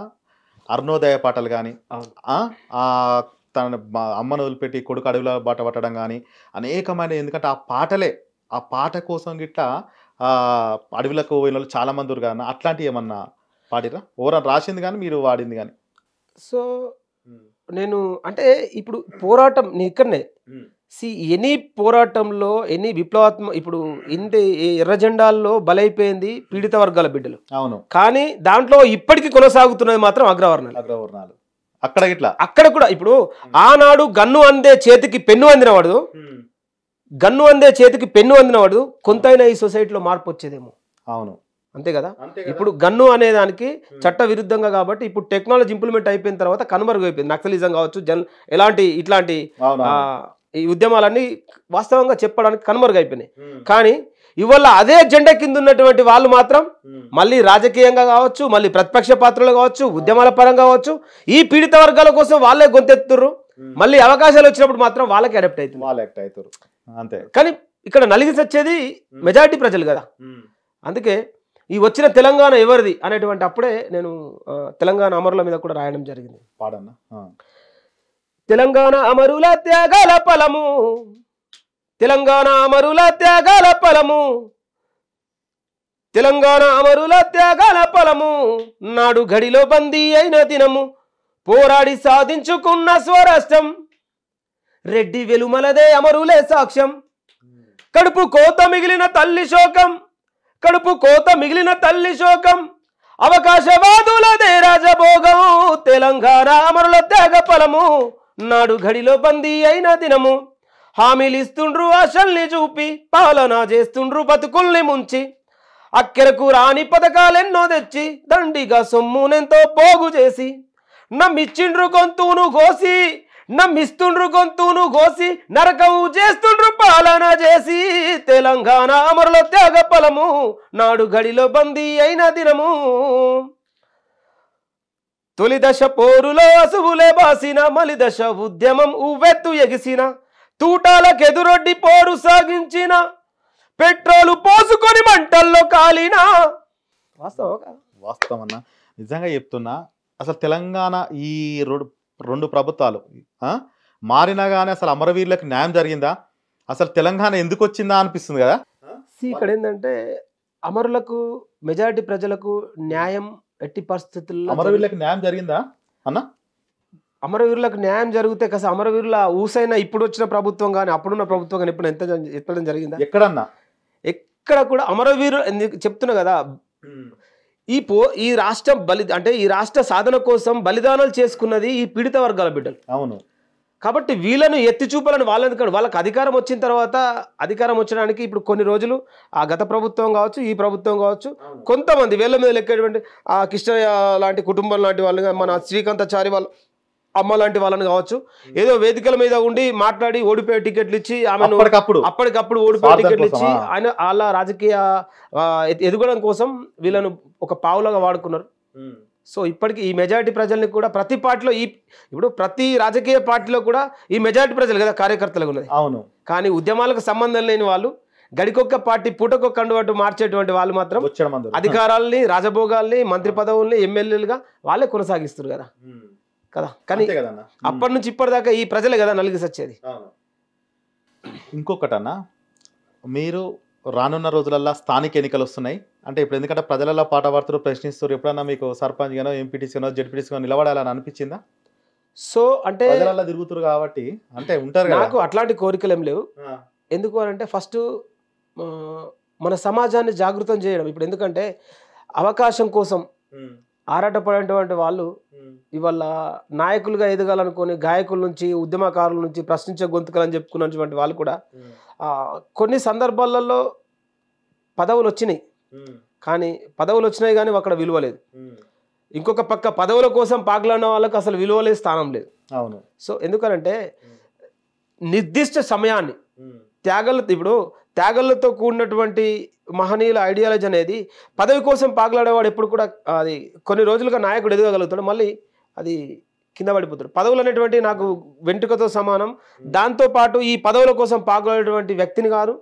అరుణోదయ పాటలు కానీ, తన అమ్మను వదిలిపెట్టి కొడుకు అడవిలో బాట పట్టడం కానీ అనేకమైన, ఎందుకంటే ఆ పాటలే, ఆ పాట కోసం గిట్లా అడవిలకు పోయిన వాళ్ళు చాలా మంది ఉన్నారు కానీ అట్లాంటివి ఏమన్నా పాడిరా? ఓవరాల్ రాసింది కానీ మీరు వాడింది కానీ? సో నేను అంటే ఇప్పుడు పోరాటం నీ ఇక్కడనే ఎనీ పోరాటంలో ఎనీ విప్లవాత్మక, ఇప్పుడు ఇంటి ఎర్ర జెండాల్లో బలైపోయింది పీడిత వర్గాల బిడ్డలు. అవును. కానీ దాంట్లో ఇప్పటికీ కొనసాగుతున్నది మాత్రం అగ్రవర్ణాలు. అక్కడ కూడా ఇప్పుడు ఆనాడు గన్ను అందే చేతికి పెన్ను అందినవాడు, గన్ను అందే చేతికి పెన్ను అందినవాడు కొంతైనా ఈ సొసైటీలో మార్పు వచ్చేదేమో. అవును, అంతే కదా. ఇప్పుడు గన్ను అనే దానికి చట్ట విరుద్ధంగా కాబట్టి ఇప్పుడు టెక్నాలజీ ఇంప్లిమెంట్ అయిపోయిన తర్వాత కనుమరుగైపోయింది. నక్సలిజం కావచ్చు, ఇట్లాంటి ఈ ఉద్యమాలన్నీ వాస్తవంగా చెప్పడానికి కనుమరుగైపోయినాయి. కానీ ఇవాళ అదే జెండా కింద ఉన్నటువంటి వాళ్ళు మాత్రం మళ్ళీ రాజకీయంగా కావచ్చు, మళ్ళీ ప్రతిపక్ష పాత్రలు కావచ్చు, ఉద్యమాల పరంగా కావచ్చు, ఈ పీడిత వర్గాల కోసం వాళ్ళే గొంతెత్తుర్రు. మళ్ళీ అవకాశాలు వచ్చినప్పుడు మాత్రం వాళ్ళకి అడాప్ట్ అవుతారు. అంతే. కానీ ఇక్కడ నలిగి సచ్చేది మెజారిటీ ప్రజలు కదా. అందుకే ఈ వచ్చిన తెలంగాణ ఎవరిది అనేటువంటి అప్పుడే నేను తెలంగాణ అమరుల మీద కూడా రాయడం జరిగింది. పాడన్నా. తెలంగాణ అమరుల త్యాగాల ఫలము, తెలంగాణ అమరుల త్యాగాల ఫలము, తెలంగాణ అమరుల త్యాగాల ఫలము, నాడు గడిలో బందీ అయిన దినము, పోరాడి సాధించుకున్న స్వరాష్ట్రం, రెడ్డి వెలుమలదే అమరులే సాక్ష్యం, కడుపు కోత మిగిలిన తల్లి శోకం, కడుపు కోత మిగిలిన తల్లి శోకం, అవకాశవాదులదే రాజభోగం, తెలంగాణ అమరుల త్యాగ ఫలము, నాడు ఘడిలో బందీ అయిన దినము, హామీలిస్తుండ్రు ఆశల్ని చూపి, పాలన చేస్తుండ్రు బతుకుల్ని ముంచి, అక్కెరకు రాని పథకాలెన్నో తెచ్చి, దండిగా సొమ్మునెంతో పోగు చేసి, నమ్మిచ్చిండ్రు గొంతును గోసి, నమ్మిస్తుండ్రు గొంతును గోసి, నరకం చేస్తుండ్రు పాలన చేసి, తెలంగాణ అమరుల త్యాగ ఫలము, నాడు గడిలో బందీ అయిన దినము. తొలి దశ పోరులో అసువులే బాసిన, మలి దశ ఉద్యమం ఉవ్వెత్తు ఎగిసిన, తూటాలకెదురొడ్డి పోరు సాగించిన, పెట్రోలు పోసుకొని మంటల్లో కాలిన. వాస్తవం అన్న, నిజంగా చెప్తున్నా. అసలు తెలంగాణ ఈ రెండు ప్రభుత్వాలు మారినా కానీ అసలు అమరవీరులకు న్యాయం జరిగిందా? అసలు తెలంగాణ ఎందుకు వచ్చిందా అనిపిస్తుంది కదా. ఇక్కడ ఏంటంటే అమరులకు, మెజారిటీ ప్రజలకు న్యాయం ఎట్టి పరిస్థితుల్లో, అమరవీరులకు న్యాయం జరిగిందా అన్న? అమరవీరులకు న్యాయం జరిగితే కదా అమరవీరుల ఊసైనా ఇప్పుడు వచ్చిన ప్రభుత్వం కానీ అప్పుడున్న ప్రభుత్వం కానీ ఇప్పుడు ఎత్తడం జరిగిందా? ఎక్కడన్నా ఎక్కడ కూడా అమరవీరులు చెప్తున్నా కదా. ఈ రాష్ట్రం అంటే ఈ రాష్ట్ర సాధన కోసం బలిదానాలు చేసుకున్నది ఈ పీడిత వర్గాల బిడ్డలు. అవును. కాబట్టి వీళ్ళను ఎత్తి చూపాలని వాళ్ళకి అధికారం వచ్చిన తర్వాత, అధికారం వచ్చడానికి ఇప్పుడు కొన్ని రోజులు ఆ గత ప్రభుత్వం కావచ్చు, ఈ ప్రభుత్వం కావచ్చు, కొంతమంది వేళ్ల మీద లెక్కేటువంటి ఆ కిష్టయ్య లాంటి కుటుంబం లాంటి వాళ్ళు, మన శ్రీకాంతాచారి వాళ్ళ అమ్మ లాంటి వాళ్ళని కావచ్చు, ఏదో వేదికల మీద ఉండి మాట్లాడి ఓడిపోయే టికెట్లు ఇచ్చి ఆమెను అప్పటికప్పుడు ఓడిపోయే టికెట్లు ఇచ్చి ఆయన వాళ్ళ రాజకీయ ఎదగడం కోసం వీళ్ళను ఒక పావులాగా వాడుకున్నారు. సో ఇప్పటికీ ఈ మెజారిటీ ప్రజల్ని కూడా ప్రతి పార్టీలో ఇప్పుడు ప్రతి రాజకీయ పార్టీలో కూడా ఈ మెజారిటీ ప్రజలు కదా కార్యకర్తలుగా ఉన్నది. అవును. కానీ ఉద్యమాలకు సంబంధం లేని వాళ్ళు, గడికొక్క పార్టీ పూటకొక్క కండువట్టు మార్చేటువంటి వాళ్ళు మాత్రం అధికారాలని, రాజభోగాల్ని, మంత్రి పదవుల్ని, ఎమ్మెల్యేలుగా వాళ్ళే కొనసాగిస్తారు కదా కదా. కానీ అప్పటి నుంచి ఇప్పటిదాకా ఈ ప్రజలే కదా నలిగి సచ్చేది. ఇంకొకటన్నా, మీరు రానున్న రోజులల్లో స్థానిక ఎన్నికలు వస్తున్నాయి అంటే ఇప్పుడు ఎందుకంటే ప్రజలలో పాట పాడుతారు, ప్రశ్నిస్తారు, ఎప్పుడన్నా మీకు సర్పంచ్ గానో, ఎంపీటీసీ గానో, జెడ్పీటీసీ గానో నిలబడాలని అనిపించిందా? సో అంటే ప్రజలలో తిరుగుతారు కాబట్టి అంటే ఉంటారు కదా. నాకు అట్లాంటి కోరికలు ఏం లేవు. ఎందుకు అంటే ఫస్ట్ మన సమాజాన్ని జాగృతం చేయడం. ఇప్పుడు ఎందుకంటే అవకాశం కోసం ఆరాటపడేటువంటి వాళ్ళు ఇవాళ నాయకులుగా ఎదగాలనుకొని గాయకుల నుంచి, ఉద్యమకారుల నుంచి, ప్రశ్నించే గొంతుకలు అని చెప్పుకున్నటువంటి వాళ్ళు కూడా కొన్ని సందర్భాలలో పదవులు వచ్చినాయి, కానీ పదవులు వచ్చినాయి కానీ అక్కడ విలువ లేదు. ఇంకొక పక్క పదవుల కోసం పాకులాడిన వాళ్ళకి అసలు విలువ లేదు, స్థానం లేదు. అవును. సో ఎందుకనంటే నిర్దిష్ట సమయాన్ని ఇప్పుడు త్యాగాలతో కూడినటువంటి మహనీయుల ఐడియాలజీ అనేది పదవి కోసం పాకులాడేవాడు ఎప్పుడు కూడా అది కొన్ని రోజులుగా నాయకుడు ఎదగలుగుతాడు, మళ్ళీ అది కింద పడిపోతాడు. పదవులు అనేటువంటి నాకు వెంట్రుకతో సమానం. దాంతోపాటు ఈ పదవుల కోసం పాకులాడేటువంటి వ్యక్తిని కాదు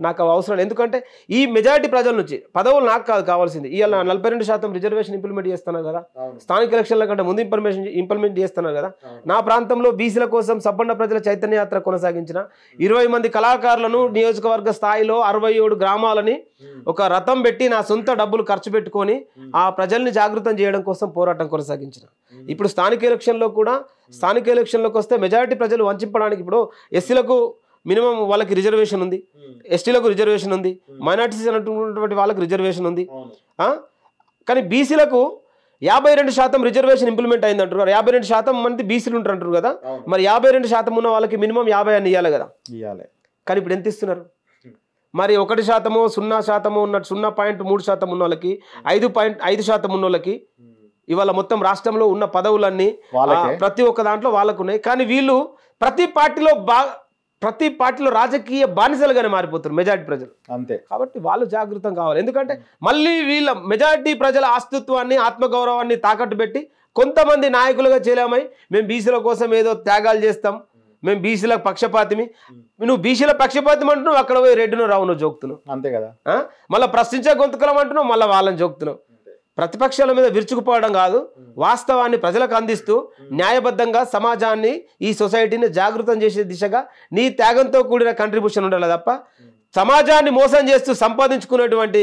నాకు అవసరం. ఎందుకంటే ఈ మెజారిటీ ప్రజల నుంచి పదవులు నాకు కాదు కావాల్సింది. ఇవాళ 42% రిజర్వేషన్ ఇంప్లిమెంట్ చేస్తున్నారు కదా, స్థానిక ఎలక్షన్ల కంటే ముందు ఇంప్లిమెంట్ చేస్తున్నారు కదా. నా ప్రాంతంలో బీసీల కోసం సబ్బండ ప్రజల చైతన్య యాత్ర కొనసాగించిన 20 మంది కళాకారులను నియోజకవర్గ స్థాయిలో 67 గ్రామాలని ఒక రథం పెట్టి నా సొంత డబ్బులు ఖర్చు పెట్టుకొని ఆ ప్రజల్ని జాగృతం చేయడం కోసం పోరాటం కొనసాగించిన. ఇప్పుడు స్థానిక ఎలక్షన్లోకి వస్తే మెజారిటీ ప్రజలు వంచడానికి ఇప్పుడు ఎస్సీలకు మినిమం వాళ్ళకి రిజర్వేషన్ ఉంది, ఎస్టీలకు రిజర్వేషన్ ఉంది, మైనార్టీస్ అన్నటువంటి వాళ్ళకి రిజర్వేషన్ ఉంది. కానీ బీసీలకు 52% రిజర్వేషన్ ఇంప్లిమెంట్ అయింది అంటారు. 52% మంది బీసీలు ఉంటారు కదా, మరి 52% ఉన్న వాళ్ళకి మినిమం 50 అని ఇవ్వాలి కదా. కానీ ఇప్పుడు ఎంత ఇస్తున్నారు? మరి 1% 0% ఉన్న 0.3% ఉన్న వాళ్ళకి 5.5% ఉన్న వాళ్ళకి ఇవాళ మొత్తం రాష్ట్రంలో ఉన్న పదవులన్నీ ప్రతి ఒక్క దాంట్లో వాళ్ళకు ఉన్నాయి. కానీ వీళ్ళు ప్రతి పార్టీలో రాజకీయ బానిసలుగానే మారిపోతారు మెజారిటీ ప్రజలు. అంతే. కాబట్టి వాళ్ళు జాగృతం కావాలి. ఎందుకంటే మళ్ళీ వీళ్ళ మెజారిటీ ప్రజల అస్తిత్వాన్ని, ఆత్మగౌరవాన్ని తాకట్టు పెట్టి కొంతమంది నాయకులుగా చేలామై మేము బీసీల కోసం ఏదో త్యాగాలు చేస్తాం, మేము బీసీల పక్షపాతిమి, నువ్వు బీసీల పక్షపాతం అంటున్నావు, అక్కడ పోయి రెడ్డిను రావును జోక్తున్నావు. అంతే కదా. మళ్ళీ ప్రశ్నించే గొంతుకలం అంటున్నావు, మళ్ళీ వాళ్ళని జోక్తున్నావు. ప్రతిపక్షాల మీద విరుచుకుపోవడం కాదు, వాస్తవాన్ని ప్రజలకు అందిస్తూ న్యాయబద్ధంగా సమాజాన్ని, ఈ సొసైటీని జాగృతం చేసే దిశగా నీ త్యాగంతో కూడిన కంట్రిబ్యూషన్ ఉండాలి తప్ప సమాజాన్ని మోసం చేస్తూ సంపాదించుకునేటువంటి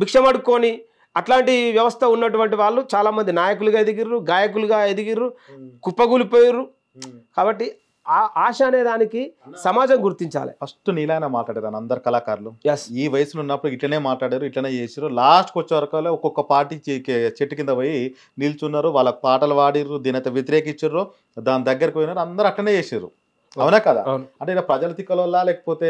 భిక్షమడుక్కొని అట్లాంటి వ్యవస్థ ఉన్నటువంటి వాళ్ళు చాలామంది నాయకులుగా ఎదిగిర్రు, గాయకులుగా ఎదిగిర్రు, కుప్పగూలిపోయారు. కాబట్టి ఆశ అనే దానికి సమాజం గుర్తించాలి. ఫస్ట్ నీలాయన మాట్లాడారు అందరు కళాకారులు ఎస్, ఈ వయసులో ఉన్నప్పుడు ఇట్లనే మాట్లాడారు, ఇట్లనే చేసారు. లాస్ట్కి వచ్చే వరకు ఒక్కొక్క పార్టీ చెట్టు కింద పోయి నిల్చున్నారు, వాళ్ళ పాటలు పాడిర్రు, దీనైతే వ్యతిరేకించారు, దాని దగ్గరకు పోయినారు, అందరూ అట్లనే చేసారు. అవునా కదా? అంటే ఇలా ప్రజల తిక్కలోలా లేకపోతే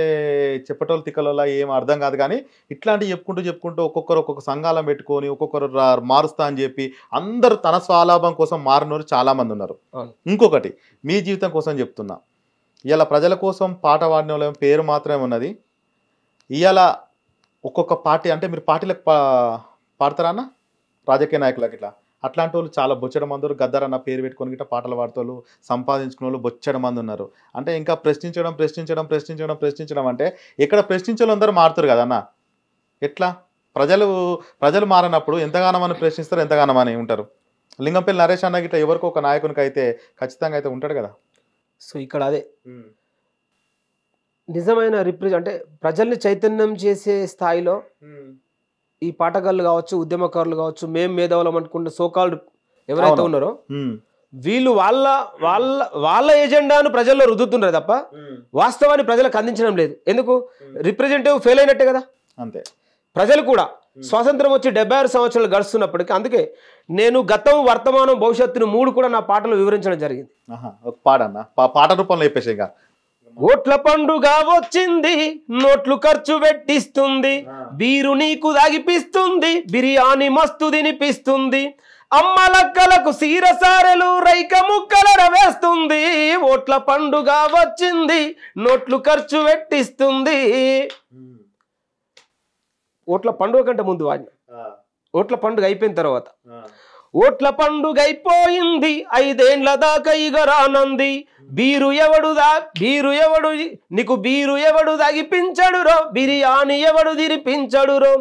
చెప్పటోళ్ళ తిక్కలోలా ఏం అర్థం కాదు. కానీ ఇట్లాంటివి చెప్పుకుంటూ ఒక్కొక్కరు ఒక్కొక్క సంఘాలను పెట్టుకొని ఒక్కొక్కరు మారుస్తా అని చెప్పి అందరూ తన స్వలాభం కోసం మారినోరు చాలా మంది ఉన్నారు. ఇంకొకటి మీ జీవితం కోసం చెప్తున్నా, ఇవాళ ప్రజల కోసం పాట పాడిన వాళ్ళ పేరు మాత్రమే ఉన్నది. ఇవాళ ఒక్కొక్క పార్టీ అంటే మీరు పార్టీలకు పాడతారా అన్న, రాజకీయ నాయకులకు ఇట్లా అట్లాంటి వాళ్ళు చాలా బొచ్చడం మంది ఉన్నారు. గద్దర్ అన్న పేరు పెట్టుకొని గిట్ట పాటలు పాడతారు, సంపాదించుకున్న వాళ్ళు బొచ్చడం మంది ఉన్నారు. అంటే ఇంకా ప్రశ్నించడం అంటే ఇక్కడ ప్రశ్నించే అందరూ మారుతారు కదన్న. ఎట్లా ప్రజలు మారినప్పుడు ఎంతగానో మనం ప్రశ్నిస్తారు, ఎంతగానో అని ఉంటారు. లింగంపల్లి నరేష్ అన్న గిట్ట ఎవరికో ఒక నాయకునికి అయితే ఖచ్చితంగా అయితే ఉంటాడు కదా. సో ఇక్కడ అదే నిజమైన అంటే ప్రజల్ని చైతన్యం చేసే స్థాయిలో ఈ పాటగాళ్ళు కావచ్చు, ఉద్యమకారులు కావచ్చు, మేము మేధావులం అనుకున్న సోకాల్డ్ ఎవరైతే ఉన్నారో వీళ్ళు వాళ్ళ ఎజెండాను ప్రజల్లో రుద్దుతున్నారు తప్ప వాస్తవాన్ని ప్రజలకు అందించడం లేదు. ఎందుకు? రిప్రజెంటేటివ్ ఫెయిల్ అయినట్టే కదా. అంతే. ప్రజలు కూడా స్వాతంత్రం వచ్చి 76 సంవత్సరాలు గడుస్తున్నప్పటికీ, అందుకే నేను గతం, వర్తమానం, భవిష్యత్తును 3 కూడా నా పాటలు వివరించడం జరిగింది. పాట రూపంలో చెప్పేసి ఇంకా ఓట్ల పండుగ వచ్చింది, నోట్లు ఖర్చు పెట్టిస్తుంది, బీరు నీకు దాగిపిస్తుంది, బిర్యానీ మస్తు తినిపిస్తుంది, అమ్మలక్కలకు సీరసారెలు రైక ముక్కల రవేస్తుంది. ఓట్ల పండుగ వచ్చింది, నోట్లు ఖర్చు పెట్టిస్తుంది. ఓట్ల పండుగ కంటే ముందు వాడిన, ఓట్ల పండుగ అయిపోయిన తర్వాత ఓట్ల పండుగ అయిపోయింది, 5 ఏళ్ల దాకా ఇక రానంది, బీరు ఎవడు నీకు బీరు ఎవడు దాగిపించడురో, బిర్యానీ ఎవడు తినిపించడురో,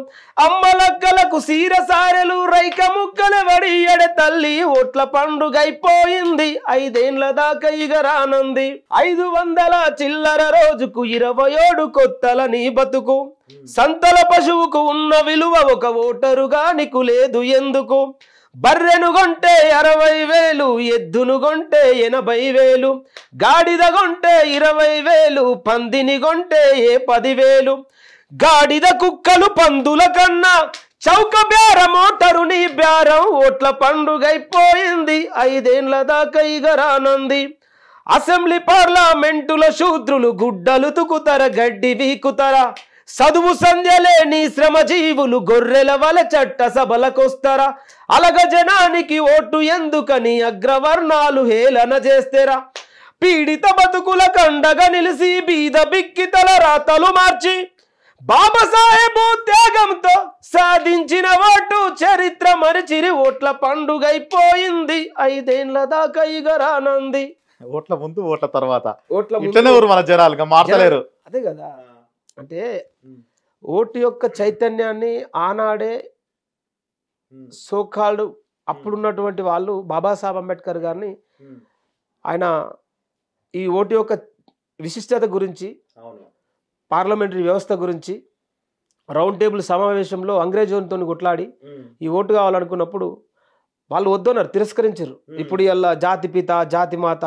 అమ్మలక్కలకు సీరసారెలు రైక ముక్కలెవడి ఎడ తల్లి. ఓట్ల పండుగ అయిపోయింది, 5 ఏళ్ల దాకా ఇక రానంది, 500 చిల్లర రోజుకు 27 కొత్తల నీ బతుకు, సంతల పశువుకు ఉన్న విలువ ఒక ఓటరుగా నీకు లేదు ఎందుకు, బర్రెను కొంటే 60,000, ఎద్దును కొంటే 80,000, గాడిద కొంటే 20,000, పందిని కొంటే 10,000, గాడిద కుక్కలు పందుల కన్నా చౌక బేరం మోటరు నీ బేరం. ఓట్ల పండుగ అయిపోయింది, 5 ఏళ్ల దాకా ఇక రానంది, అసెంబ్లీ పార్లమెంటుల శూద్రులు గుడ్డలు తుకుతర, గడ్డి వీకుతరా, చదువు సంధ్యలే నీ శ్రమజీవులు గొర్రెల వల చట్ట సభలకొస్తారా, అలగ జనానికి ఓటు ఎందుకని అగ్రవర్ణాలు హేళన చేస్తేరా, పీడిత బతుకుల కండగా నిలిసి బీద బిక్కితల రాతలు మార్చి, బాబాసాహెబు త్యాగంతో సాధించిన ఓటు చరిత్ర మరిచిరి. ఓట్ల పండుగ అయిపోయింది, 5 ఏళ్ల దాకా ఇక రానంది. ఓట్ల ముందు ఓట్ల తర్వాత మన జనాలుగా మాట్లాడలేరు. అదే కదా. అంటే ఓటు యొక్క చైతన్యాన్ని ఆనాడే సోకాల్డ్ అప్పుడున్నటువంటి వాళ్ళు బాబాసాహెబ్ అంబేద్కర్ గారిని ఆయన ఈ ఓటు యొక్క విశిష్టత గురించి, పార్లమెంటరీ వ్యవస్థ గురించి రౌండ్ టేబుల్ సమావేశంలో అంగ్రేజులతో కొట్లాడి ఈ ఓటు కావాలనుకున్నప్పుడు వాళ్ళు వద్దన్నారు, తిరస్కరించారు. ఇప్పుడు ఇలా జాతిపిత, జాతిమాత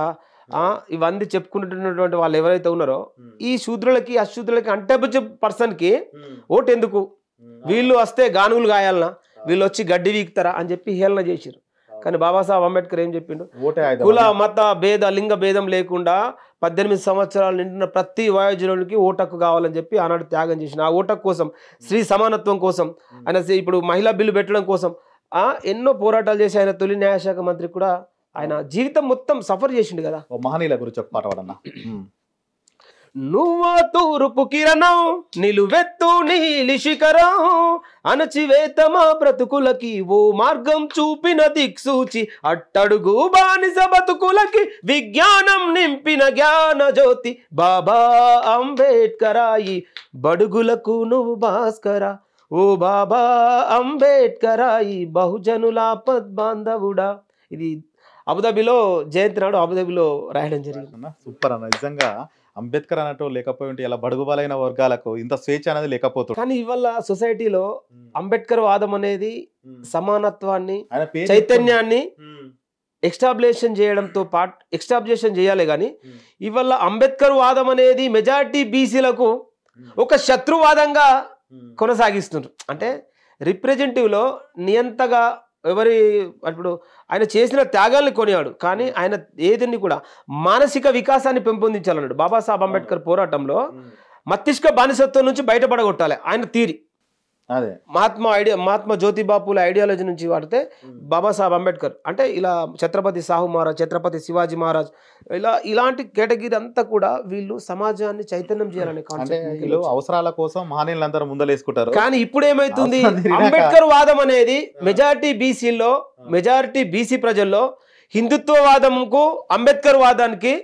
ఇవన్నీ చెప్పుకుంటున్నటువంటి వాళ్ళు ఎవరైతే ఉన్నారో ఈ శూద్రులకి అశూద్రులకి అన్టచబుల్ పర్సన్కి ఓటు ఎందుకు, వీళ్ళు వస్తే గానుగులు గాయాలనా, వీళ్ళు వచ్చి గడ్డి వీక్తారా అని చెప్పి హేళన చేశారు. కానీ బాబాసాహెబ్ అంబేద్కర్ ఏం చెప్పిండు? కుల మత భేద లింగ భేదం లేకుండా 18 సంవత్సరాలు నిండిన ప్రతి వయోజనుడికి ఓటక్కు కావాలని చెప్పి ఆనాడు త్యాగం చేసిన. ఆ ఓటకు కోసం, స్త్రీ సమానత్వం కోసం, ఆయన ఇప్పుడు మహిళా బిల్లు పెట్టడం కోసం ఎన్నో పోరాటాలు చేసి ఆయన తొలి న్యాయశాఖ మంత్రి కూడా ఆయన జీవితం మొత్తం సఫర్ చేసిండు కదా. మహనీయుల గురించి ఒక పాట పాడన్నా. నువ్వు తూర్పు కిరణం, నిలువెత్తు నీలి శిఖరం, అణచివేతమా బ్రతుకులకి ఓ మార్గం చూపిన దిక్సూచి, అట్టడుగు బానిస బతుకులకి విజ్ఞానం నింపిన జ్ఞాన జ్యోతి, బాబా అంబేద్కరాయి బడుగులకు నువ్వు భాస్కరా, ఓ బాబా అంబేద్కరాయి బహుజనుల పద్బాంధవుడా. ఇది అబుదాబిలో జయంతి నాడు అబుదాబిలో రాయడం జరిగింది. సూపర్ అన్న. నిజంగా అంబేద్కర్ అన్నట్టు లేకపోయింటే ఇలా బడుగుబలైన వర్గాలకు ఇంత స్వేచ్ఛ అనేది లేకపోతుంది. కానీ ఇవాళ సొసైటీలో అంబేద్కర్ వాదం అనేది సమానత్వాన్ని, చైతన్యాన్ని ఎక్స్టాబ్లిషన్ చేయడంతో పాటు ఎక్స్టాబ్లిషన్ చేయాలి కానీ ఇవాళ అంబేద్కర్ వాదం అనేది మెజారిటీ బీసీలకు ఒక శత్రువాదంగా కొనసాగిస్తున్నారు. అంటే రిప్రజెంటేటివ్లో నియంతగా ఇప్పుడు ఆయన చేసిన త్యాగాల్ని కొనియాడు, కానీ ఆయన ఏదిని కూడా మానసిక వికాసాన్ని పెంపొందించాలన్నాడు. బాబాసాహెబ్ అంబేద్కర్ పోరాటంలో మస్తిష్క బానిసత్వం నుంచి బయటపడగొట్టాలి ఆయన థియరీ. అదే మహాత్మా జ్యోతిబాపుల ఐడియాలజీ నుంచి వాడితే బాబాసాహెబ్ అంబేద్కర్ అంటే ఇలా ఛత్రపతి సాహు మహారాజ్, ఛత్రపతి శివాజీ మహారాజ్, ఇలాంటి కేటగిరీ అంతా కూడా వీళ్ళు సమాజాన్ని చైతన్యం చేయాలనే కాన్సెప్ట్, అవసరాల కోసం మహనీయులందరూ ముందలేసుకుంటారు. కానీ ఇప్పుడు ఏమైతుంది, అంబేద్కర్ వాదం అనేది మెజారిటీ బీసీలో, మెజారిటీ బీసీ ప్రజల్లో హిందుత్వవాదంకు అంబేద్కర్ వాదానికి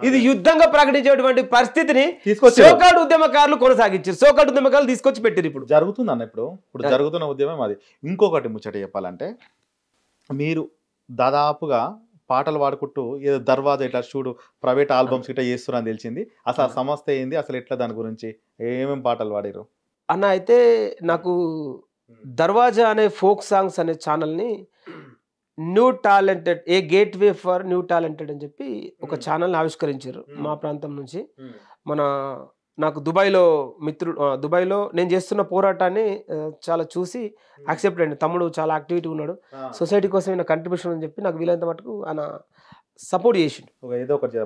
ఇది యుద్ధంగా ప్రకటించేటువంటి పరిస్థితిని సోకాడు ఉద్యమకారులు కొనసాగించారు. సోకాడు ఉద్యమకారులు తీసుకొచ్చి పెట్టారు. ఇప్పుడు జరుగుతుంది అన్న, ఇప్పుడు జరుగుతున్న ఉద్యమం అది. ఇంకొకటి ముచ్చట చెప్పాలంటే, మీరు దాదాపుగా పాటలు పాడుకుంటూ ఏదో దర్వాజా ఇట్లా చూడు ప్రైవేట్ ఆల్బమ్స్ ఇట్లా చేస్తున్నారని తెలిసింది. అసలు ఆ సంస్థ ఏంది, అసలు ఎట్లా, దాని గురించి ఏమేమి పాటలు పాడారు అన్న? అయితే నాకు దర్వాజా అనే ఫోక్ సాంగ్స్ అనే ఛానల్ని new talented, A gate way for new talented అని చెప్పి ఒక ఛానల్ని ఆవిష్కరించారు మా ప్రాంతం నుంచి. నాకు దుబాయ్లో నేను చేస్తున్న పోరాటాన్ని చాలా చూసి యాక్సెప్ట్ అయ్యింది. తమ్ముడు చాలా యాక్టివిటీ ఉన్నాడు, సొసైటీ కోసం ఈయన కంట్రిబ్యూషన్ అని చెప్పి నాకు వీలైనంత మటుకు ఆయన సపోర్ట్ చేసిండు. ఏదో ఒకటి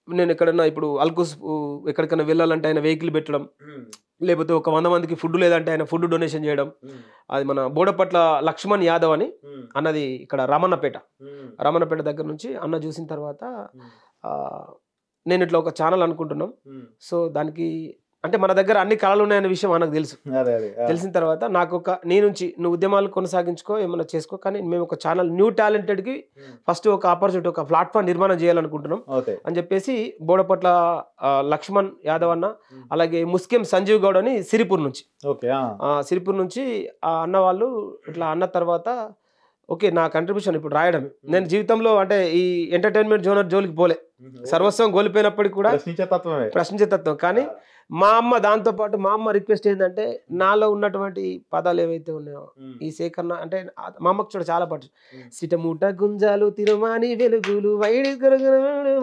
నేను ఎక్కడన్నా ఇప్పుడు అల్కుస్ ఎక్కడికైనా వెళ్ళాలంటే ఆయన వెహికల్ పెట్టడం, లేకపోతే ఒక 100 మందికి ఫుడ్ లేదంటే ఆయన ఫుడ్ డొనేషన్ చేయడం. అది మన బోడపట్ల లక్ష్మణ్ యాదవ్ అని అన్నది ఇక్కడ రమణపేట దగ్గర నుంచి అన్న చూసిన తర్వాత నేను ఇట్లా ఒక ఛానల్ అనుకుంటున్నాం. సో దానికి అంటే మన దగ్గర అన్ని కళలు ఉన్నాయనే విషయం మనకు తెలుసు. తెలిసిన తర్వాత నాకు నీ నుంచి నువ్వు ఉద్యమాలు కొనసాగించుకో, ఏమన్నా చేసుకో, కానీ మేము ఒక ఛానల్ న్యూ టాలెంటెడ్కి ఫస్ట్ ఒక ఆపర్చునిటీ, ఒక ప్లాట్ఫామ్ నిర్మాణం చేయాలనుకుంటున్నాం అని చెప్పేసి బోడపట్ల లక్ష్మణ్ యాదవ్ అన్న, అలాగే ముస్కిం సంజీవ్ గౌడ్ అని సిరిపూర్ నుంచి ఆ అన్న వాళ్ళు ఇట్లా అన్న తర్వాత ఓకే నా కంట్రిబ్యూషన్ ఇప్పుడు రాయడమే. నేను జీవితంలో అంటే ఈ ఎంటర్టైన్మెంట్ జోలికి పోలే, సర్వస్వం కోల్పోయినప్పటికీ కూడా ప్రశ్నించే తత్వం. కానీ మా అమ్మ రిక్వెస్ట్ ఏంటంటే, నాలో ఉన్నటువంటి పదాలు ఏవైతే ఉన్నాయో ఈ సేకరణ అంటే మా అమ్మకు చూడ చాలా పాటు, సిటమూట గుంజాలు తిరుమాని వెలుగులు వైడి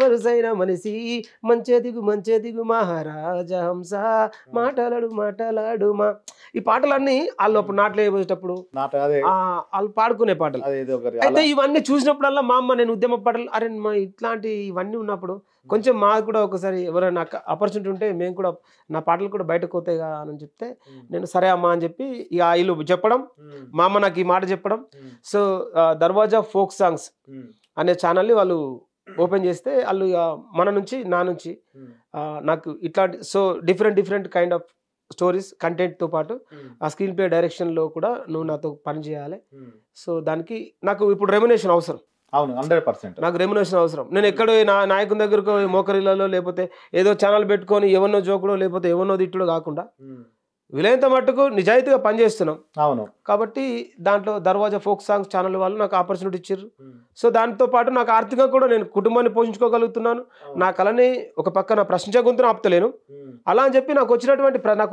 వరుసైన మనిషి మంచే దిగు మహారాజా హంస మాటలాడు మా, ఈ పాటలన్నీ వాళ్ళు అప్పుడు నాట్లు వేసేటప్పుడు వాళ్ళు పాడుకునే పాటలు. అయితే ఇవన్నీ చూసినప్పుడల్లా మా అమ్మ, నేను ఉద్యమ పాటలు, అరే మా ఇట్లాంటి ఇవన్నీ ఉన్నప్పుడు కొంచెం మాకు కూడా ఒకసారి ఎవరైనా ఆపర్చునిటీ ఉంటే మేము కూడా నా పాటలు కూడా బయటకు పోతాయిగా అని చెప్తే, నేను సరే అమ్మా అని చెప్పి ఇక వీళ్ళు చెప్పడం, మా అమ్మ నాకు ఈ మాట చెప్పడం. సో దర్వాజా ఫోక్ సాంగ్స్ అనే ఛానల్ని వాళ్ళు ఓపెన్ చేస్తే, వాళ్ళు ఇక నా నుంచి నాకు ఇట్లాంటి డిఫరెంట్ కైండ్ ఆఫ్ స్టోరీస్ కంటెంట్తో పాటు ఆ స్క్రీన్ ప్లే డైరెక్షన్లో కూడా నువ్వు నాతో పని చేయాలి. సో దానికి నాకు ఇప్పుడు రెమ్యునేషన్ అవసరం. అవును, 100% నాకు రెమ్యునేషన్ అవసరం. నేను ఎక్కడో నాయకుని దగ్గరకు మోకరిల్లలో లేకపోతే ఏదో ఛానల్ పెట్టుకొని ఎవరినో జోకుడో లేకపోతే ఎవరినో తిట్టుడో కాకుండా వీలైనంత మట్టుకు నిజాయితీగా పనిచేస్తున్నాం. అవును, కాబట్టి దాంట్లో దర్వాజా ఫోక్ సాంగ్స్ ఛానల్ వాళ్ళు నాకు ఆపర్చునిటీ ఇచ్చారు. సో దాంతో పాటు నాకు ఆర్థికంగా కూడా నేను కుటుంబాన్ని పోషించుకోగలుగుతున్నాను. నా కళని ఒక పక్క నా ప్రశ్నించే గొంతును ఆపుతలేను. అలా అని చెప్పి నాకు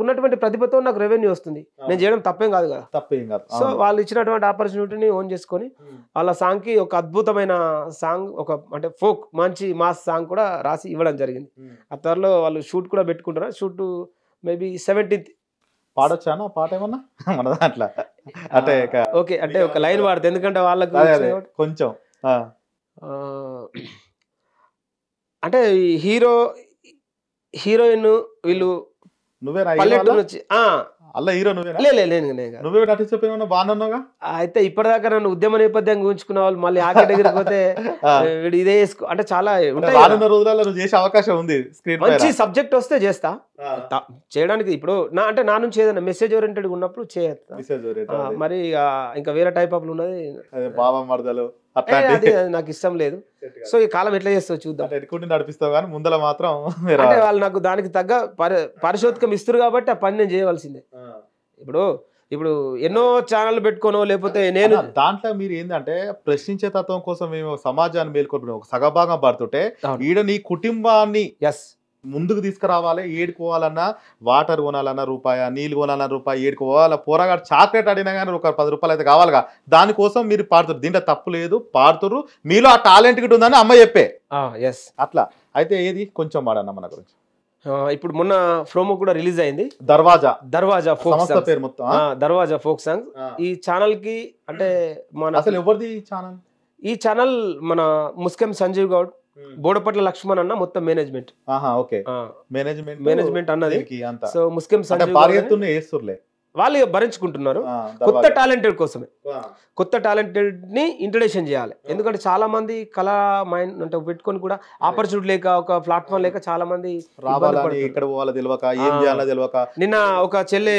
ఉన్నటువంటి ప్రతిభతో నాకు రెవెన్యూ వస్తుంది. నేను చేయడం తప్పేం కాదు కదా. సో వాళ్ళు ఇచ్చినటువంటి ఆపర్చునిటీని ఓన్ చేసుకొని వాళ్ళ సాంగ్కి ఒక అద్భుతమైన సాంగ్, ఒక అంటే ఫోక్ మంచి మాస్ సాంగ్ కూడా రాసి ఇవ్వడం జరిగింది. ఆ త్వరలో వాళ్ళు షూట్ కూడా పెట్టుకుంటారు. Shoot maybe 17th. పాడొచ్చా పాట ఏమన్నా మన దాంట్లో? అంటే ఓకే, అంటే ఒక లైన్ పాడితే, ఎందుకంటే వాళ్ళకు కొంచెం అంటే హీరోయిన్ వీళ్ళు నువ్వే పల్లెటూరు నుంచి అలా హీరో నువ్వే నటించకపోయినా బాగున్నావుగా. అయితే ఇప్పటిదాకా నన్ను ఉద్యమ నేపథ్యంగా ఉంచుకున్న వాళ్ళు మళ్ళీ ఆ కేటగిరీకి పోతే వీడు ఇదే వేసుకో అంటే చాలా రోజులలో నువ్వు చేసే అవకాశం ఉంది. మంచి సబ్జెక్ట్ వస్తే చేస్తా చేయడానికి. ఇప్పుడు నా నుంచి ఏదైనా మెసేజ్ ఓరియంటెడ్ ఉన్నప్పుడు చేస్తా. మరి ఇంకా వేరే టైప్ ఆఫ్ ఉన్నది బాబా మరదలు అది నాకు ఇష్టం లేదు. సో ఈ కాలం ఎట్లా చేస్తావు చూద్దాం. నడిపిస్తావు కానీ ముందర మాత్రం అంటే వాళ్ళు నాకు దానికి తగ్గ పారితోషికం ఇస్తారు కాబట్టి ఆ పని నేను చేయవలసిందే. ఇప్పుడు ఎన్నో ఛానల్ పెట్టుకోనో లేకపోతే నేను దాంట్లో మీరు ఏంటంటే ప్రశ్నించే తత్వం కోసం మేము సమాజాన్ని మేల్కొల్పడం ఒక సగభాగం పడుతుంటే ఈడ నీ కుటుంబాన్ని ముందుకు తీసుకురావాలి. ఏడుకోవాలన్నా వాటర్ కొనాలన్నా రూపాయ, నీళ్ళు కొనాలన్నా రూపాయి, ఏడుకోవాలి. పోరాగాడు చాక్లెట్ అడిగినా కానీ ఒక 10 రూపాయలు అయితే కావాలిగా. దానికోసం మీరు పాడుతారు. దీంట్లో తప్పు లేదు, పాడుతురు. మీలో ఆ టాలెంట్ గిట్ ఉందని అమ్మ చెప్పే అట్లా. అయితే ఏది కొంచెం వాడన్నా మన గురించి. ఇప్పుడు మొన్న ప్రోమో కూడా రిలీజ్ అయింది, దర్వాజా ఫోక్ సంస్థ పేరు మొత్తం దర్వాజా ఫోక్ సాంగ్స్. ఈ ఛానల్ కి అంటే మన అసలు ఎవరిది ఛానల్? ఈ ఛానల్ మన ముస్కెం సంజీవ్ గౌడ్, బోడపట్ల లక్ష్మణ్ అన్న మొత్తం మేనేజ్మెంట్. ఓకే, మేనేజ్మెంట్ అన్నది. సో ముస్కెం సంజీవ్ వాళ్ళు భరించుకుంటున్నారు. కొత్త టాలెంటెడ్ కోసమే, కొత్త టాలెంటెడ్ ని ఇంట్రడక్షన్ చేయాలి. ఎందుకంటే చాలా మంది కళా మైండ్ అంటే పెట్టుకొని కూడా ఆపర్చునిటీ లేక, ఒక ప్లాట్ఫామ్ లేక చాలా మంది నిన్న ఒక చెల్లె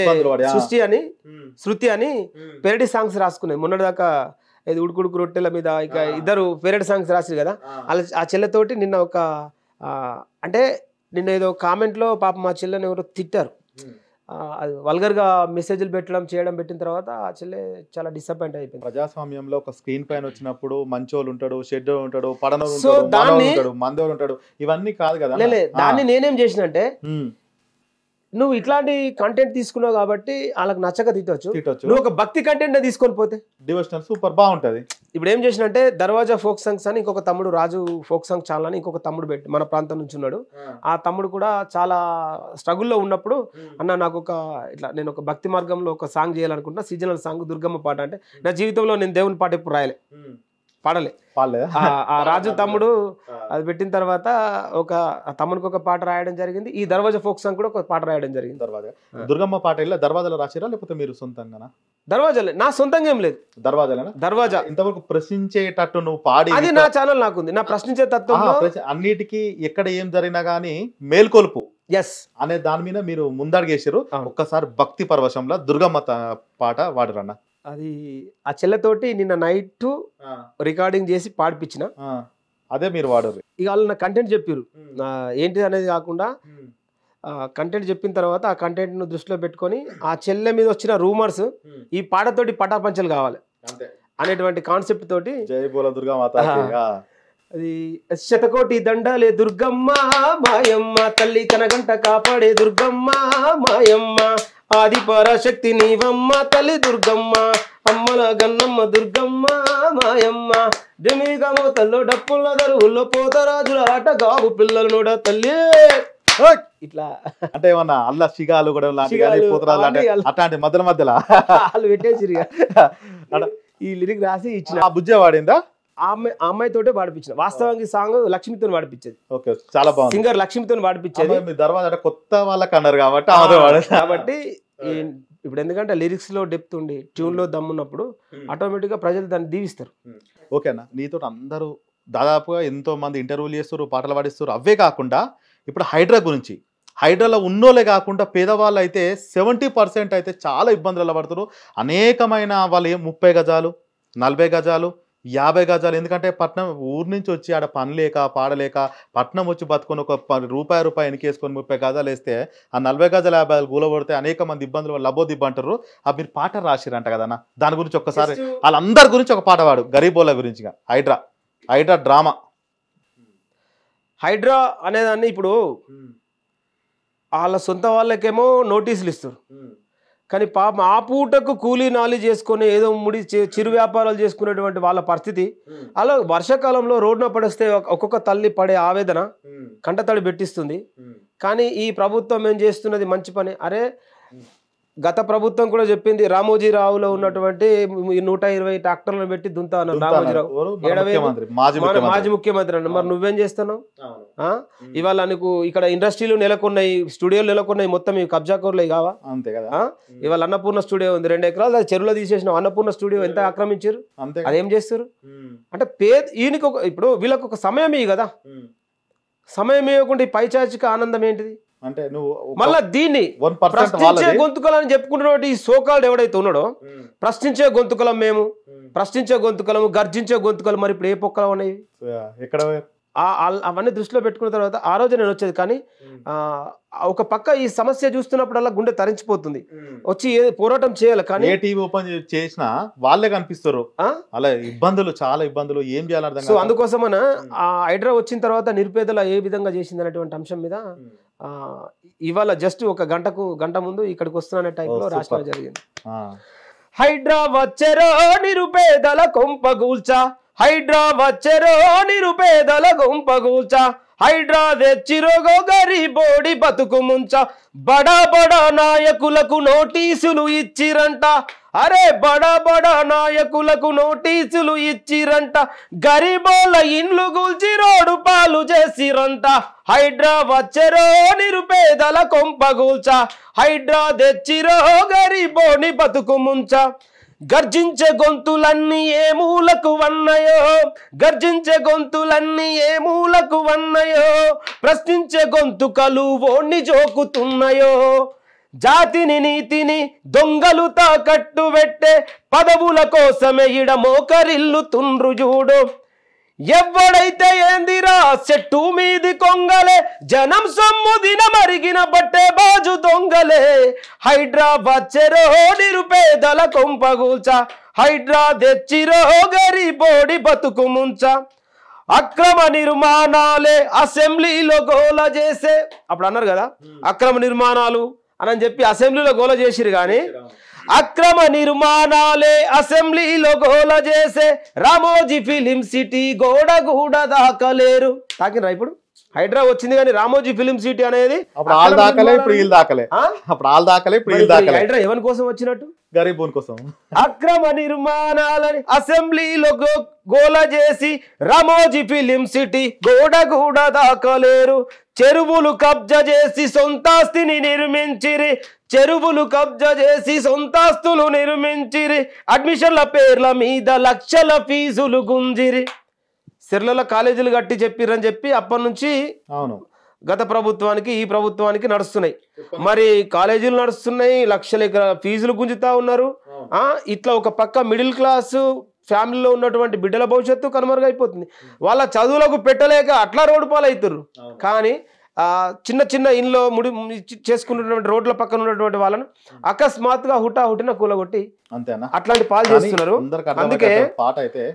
శృతి అని పెరడి సాంగ్స్ రాసుకున్నాయి మొన్నటిదాకా. ఇది ఉడుకుడుకు రొట్టెల మీద ఇక ఇద్దరు పెరడి సాంగ్స్ రాసారు కదా. అలా ఆ చెల్లెతోటి నిన్న ఒక అంటే నిన్న ఏదో కామెంట్ లో పాప మా చెల్లెని ఎవరో తిట్టారు. వల్గర్ గా మెసేజ్లు పెట్టిన తర్వాత ఆ చెల్లె చాలా డిసప్పాయింట్ అయిపోయింది. ప్రజాస్వామ్యంలో ఒక స్క్రీన్ పైన వచ్చినప్పుడు మంచోళ్ళు ఉంటాడు, షెడ్ ఉంటాడు, పడనోడు ఉంటాడు, మందోడు ఉంటాడు, ఇవన్నీ కాదు కదా. దాన్ని నేనేం చేసినంటే, నువ్వు ఇట్లాంటి కంటెంట్ తీసుకున్నావు కాబట్టి వాళ్ళకి నచ్చక తిట్టొచ్చు. నువ్వు ఒక భక్తి కంటెంట్ తీసుకొని పోతే డివోషనల్ సూపర్ బాగుంటది. ఇప్పుడు ఏం చేసినంటే దర్వాజా ఫోక్ సాంగ్స్ అని ఇంకొక తమ్ముడు, రాజు ఫోక్ సాంగ్ ఛానల్ అని ఇంకొక తమ్ముడు పెట్టి మన ప్రాంతం నుంచి ఉన్నాడు. ఆ తమ్ముడు కూడా చాలా స్ట్రగుల్లో ఉన్నప్పుడు, అన్న నాకు ఒక ఇట్లా నేను ఒక భక్తి మార్గంలో ఒక సాంగ్ చేయాలనుకుంటున్నా, సీజనల్ సాంగ్ దుర్గమ్మ పాట. అంటే నా జీవితంలో నేను దేవుని పాట ఎప్పుడు పాడలే. ఆ రాజు తమ్ముడు అది పెట్టిన తర్వాత ఒక తమ్మునికి ఒక పాట రాయడం జరిగింది. ఈ దర్వాజా ఫోక్ సాంగ్ కూడా ఒక పాట రాయడం జరిగింది. దుర్గమ్మ పాట దర్వాజాలో రాసిరా లేకపోతే మీరు సొంతంగా? దర్వాజాలే, నా సొంతంగా ఏం లేదు. దర్వాజా ఇంతవరకు ప్రశ్నించేటట్టు నువ్వు పాడి, అది నా ఛానల్ నాకుంది. నా ప్రశ్నించే తత్వం అన్నిటికీ ఎక్కడ ఏం జరిగినా గానీ మేల్కొల్పు అనే దాని మీద మీరు ముందడుగేసారు. ఒక్కసారి భక్తి పరవశంలో దుర్గమ్మ పాట వాడరన్న. అది ఆ చెల్లెతోటి నిన్న నైట్ రికార్డింగ్ చేసి పాడిపించిన. అదే మీరు వాడరు. ఇక వాళ్ళు నా కంటెంట్ చెప్పారు ఏంటి అనేది కాకుండా, కంటెంట్ చెప్పిన తర్వాత ఆ కంటెంట్ ను దృష్టిలో పెట్టుకొని ఆ చెల్లె మీద వచ్చిన రూమర్స్ ఈ పాటతోటి పటాపంచలు కావాలి అనేటువంటి కాన్సెప్ట్ తోటి జై బోల దుర్గమ్మ అది శతకోటి దండాలే దుర్గమ్మ మాయమ్మ, తల్లి కనగంట కాపాడే దుర్గమ్మ మాయమ్మ, ఆది పరాశక్తి నీవమ్మ తల్లి దుర్గమ్మ, అమ్మల గన్నమ్మ దుర్గమ్మ మాయమ్మ, డెమిగా మోతల్లో డప్పుల దరువుల్లో పోతరాజుల ఆట గావు పిల్లలు నోడ తల్లి. ఇట్లా అంటే ఏమన్నా అల్లా శిగాలు కూడా అట్లాంటి మధ్యలో వాళ్ళు పెట్టేసి ఈ లిరిక్ రాసి ఇచ్చిన. బుజ్జ వాడిందా? అమ్మాయి తోటే పాడిపించిన. వాస్తవానికి సాంగ్ లక్ష్మితో పాడిపించేది. చాలా బాగుంది. సింగర్ లక్ష్మితో పాడిపించేది. దర్వాజా కొత్త వాళ్ళకి అన్నారు కాబట్టి ఇప్పుడు ఎందుకంటే లిరిక్స్ లో డెప్త్ ఉండి ట్యూన్ లో దమ్మున్నప్పుడు ఆటోమేటిక్ గా ప్రజలు దాన్ని దీవిస్తారు. ఓకేనా, నీతో అందరూ దాదాపుగా ఎంతో మంది ఇంటర్వ్యూలు చేస్తారు, పాటలు పాడిస్తారు. అవే కాకుండా ఇప్పుడు హైడ్రా గురించి, హైడ్రాలో ఉన్నోళ్ళే కాకుండా పేదవాళ్ళు అయితే 70% అయితే చాలా ఇబ్బందులు పడుతున్నారు. అనేకమైన వాళ్ళు 30 గజాలు, 40 గజాలు, 50 గజాలు. ఎందుకంటే పట్నం ఊరు నుంచి వచ్చి ఆడ పని లేక పాడలేక పట్నం వచ్చి బతుకొని ఒక రూపాయి ఎనికేసుకొని 30 గజాలు వేస్తే ఆ 40 గజాలు 50 గజాలు గూలబడితే అనేక మంది ఇబ్బందులు లబోదిబ్బ అంటారు. మీరు పాట రాసిరంట కదన్నా, దాని గురించి ఒక్కసారి వాళ్ళందరి గురించి ఒక పాట పాడు, గరీబోళ్ళ గురించి. హైడ్రా డ్రామా. హైడ్రా అనేదాన్ని ఇప్పుడు వాళ్ళ సొంత వాళ్ళకేమో నోటీసులు ఇస్తారు, కానీ పాపం ఆ పూటకు కూలీ నాలి చేసుకుని ఏదో చిరు వ్యాపారాలు చేసుకునేటువంటి వాళ్ళ పరిస్థితి. అలా వర్షాకాలంలో రోడ్డున పడేస్తే ఒక్కొక్క తల్లి పడే ఆవేదన కంటతడి పెట్టిస్తుంది. కానీ ఈ ప్రభుత్వం ఏం చేస్తున్నది మంచి పని. అరే గత ప్రభుత్వం కూడా చెప్పింది, రామోజీరావులో ఉన్నటువంటి 120 ట్రాక్టర్లను పెట్టి దుంతా అన్నారు. రామోజీరావు మాజీ ముఖ్యమంత్రి అన్న. మరి నువ్వేం చేస్తున్నావు? ఇవాళ నీకు ఇక్కడ ఇండస్ట్రీలు నెలకొన్నాయి, స్టూడియోలు నెలకొన్నాయి, మొత్తం ఈ కబ్జా కోర్లు కావా? ఇవాళ అన్నపూర్ణ స్టూడియో ఉంది, 2 ఎకరాలు అది చెరువులో తీసేసిన అన్నపూర్ణ స్టూడియో ఎంత ఆక్రమించారు? అదేం చేస్తారు అంటే ఈయనకి ఇప్పుడు వీళ్ళకి ఒక సమయం ఇవి కదా, సమయం ఇవ్వకుండా ఈ పైచాచిక ఆనందం ఏంటిది అంటే నువ్వు మళ్ళా దీన్ని ప్రశ్నించే గొంతుకలని చెప్పుకుంటున్నటువంటి ఈ సోకాల్డ్ ఎవడైతే ఉన్నాడో, ప్రశ్నించే గొంతుకలం మేము, ప్రశ్నించే గొంతుకలము, గర్జించే గొంతుకలు. మరి ఇప్పుడు ఏ పొక్కలు ఉన్నాయి? అవన్నీ దృష్టిలో పెట్టుకున్న తర్వాత ఆ రోజు నేను వచ్చేది. కానీ ఒక పక్క ఈ సమస్య చూస్తున్నప్పుడల్లా గుండె తరించిపోతుంది, వచ్చి పోరాటం చేయాలి. కానీ ఏ టీవీ ఓపెన్ చేసినా వాళ్ళే కనిపిస్తారు, అలా ఇబ్బందులు, చాలా ఇబ్బందులు, ఏం చేయాలి అర్థం కాదు. సో అందుకోసమన ఆ హైడ్రా వచ్చిన తర్వాత నిరుపేదల ఏ విధంగా చేసింది అనేటువంటి అంశం మీద ఇవాళ జస్ట్ ఒక గంట ముందు ఇక్కడికి వస్తున్న టైంలో రాష్ట్రం జరిగింది. హైడ్రా వచ్చెరో నిరుపేదల కొంపగూల్చా, హైడ్రా వచ్చెరో నిరుపేదల కొంపగూల్చా, హైడ్రా తెచ్చిరోగో గరీబోడి బతుకు ముంచ, బడా బడా నాయకులకు నోటీసులు ఇచ్చిరంట, అరే బడా బడా నాయకులకు నోటీసులు ఇచ్చిరంట, గరీబోళ్ళ ఇండ్లు గుల్చి రోడ్డు పాలు చేసిరంట, హైడ్రా వచ్చెరో నిరుపేదల కొంపగూల్చ, హైడ్రా తెచ్చిరో గరీబోని బతుకు ముంచ. గర్జించే గొంతులన్నీ ఏ మూలకు వన్నయో, గర్జించే గొంతులన్నీ ఏ మూలకు వన్నయో, ప్రశ్నించే గొంతుకలు ఓణ్ణి జోకుతున్నాయో, జాతిని నీతిని దొంగలు తాకట్టు పెట్టే పదవుల కోసమే ఇడ మోకరిల్లుతుండ్రు చూడు, ఎవ్వడైతే ఏందిరా చెట్టు మీది కొంగలే, జనం సొమ్ము దిన మరిగిన బట్టే బాజు దొంగలే, హైడ్రా వచ్చెరో నిరుపేదల కొంపగూల్చ, హైడ్రా తెచ్చిరో గరీబోడి బతుకు ముంచ. అక్రమ నిర్మాణాలే అసెంబ్లీలో గోల చేసే, అప్పుడు అన్నారు కదా అక్రమ నిర్మాణాలు అని చెప్పి అసెంబ్లీలో గోల చేసిరు, కానీ అక్రమ నిర్మాణాలే అసెంబ్లీలో గోల చేసే రామోజీ ఫిలిం సిటీ గోడ దాకలేరు. తాకినరా ఇప్పుడు? హైడ్రా వచ్చింది కానీ రామోజీ ఫిలిం సిటీ అనేది హైడ్రా ఎవరి కోసం వచ్చినట్టు? గరీబోన్ కోసం. అక్రమ నిర్మాణాలని అసెంబ్లీలో గోల చేసి రామోజీ ఫిలిం సిటీ గోడ దాకలేరు, చెరువులు కబ్జా చేసి సొంతాస్తిని నిర్మించిరి, చెరువులు కబ్జా చేసి సొంతాస్తులు నిర్మించిరి, అడ్మిషన్ల పేర్ల మీద లక్షల ఫీజులు గుంజిరి, సిర్లలో కాలేజీలు కట్టి చెప్పిరని చెప్పి అప్పటి నుంచి అవును గత ప్రభుత్వానికి ఈ ప్రభుత్వానికి నడుస్తున్నాయి. మరి కాలేజీలు నడుస్తున్నాయి, లక్షల ఫీజులు గుంజుతా ఉన్నారు. ఇట్లా ఒక పక్క మిడిల్ క్లాస్ ఫ్యామిలీలో ఉన్నటువంటి బిడ్డల భవిష్యత్తు కనుమరుగైపోతుంది. వాళ్ళ చదువులకు పెట్టలేక అట్లా రోడ్డు పాలవుతారు. కానీ చిన్న చిన్న ఇంట్లో ముడి చేసుకున్నటువంటి రోడ్ల పక్కన ఉన్నటువంటి వాళ్ళను అకస్మాత్తుగా హుటాహుటిన కూలగొట్టి అట్లాంటి పాలు చేస్తున్నారు. అందుకే పాట అయితే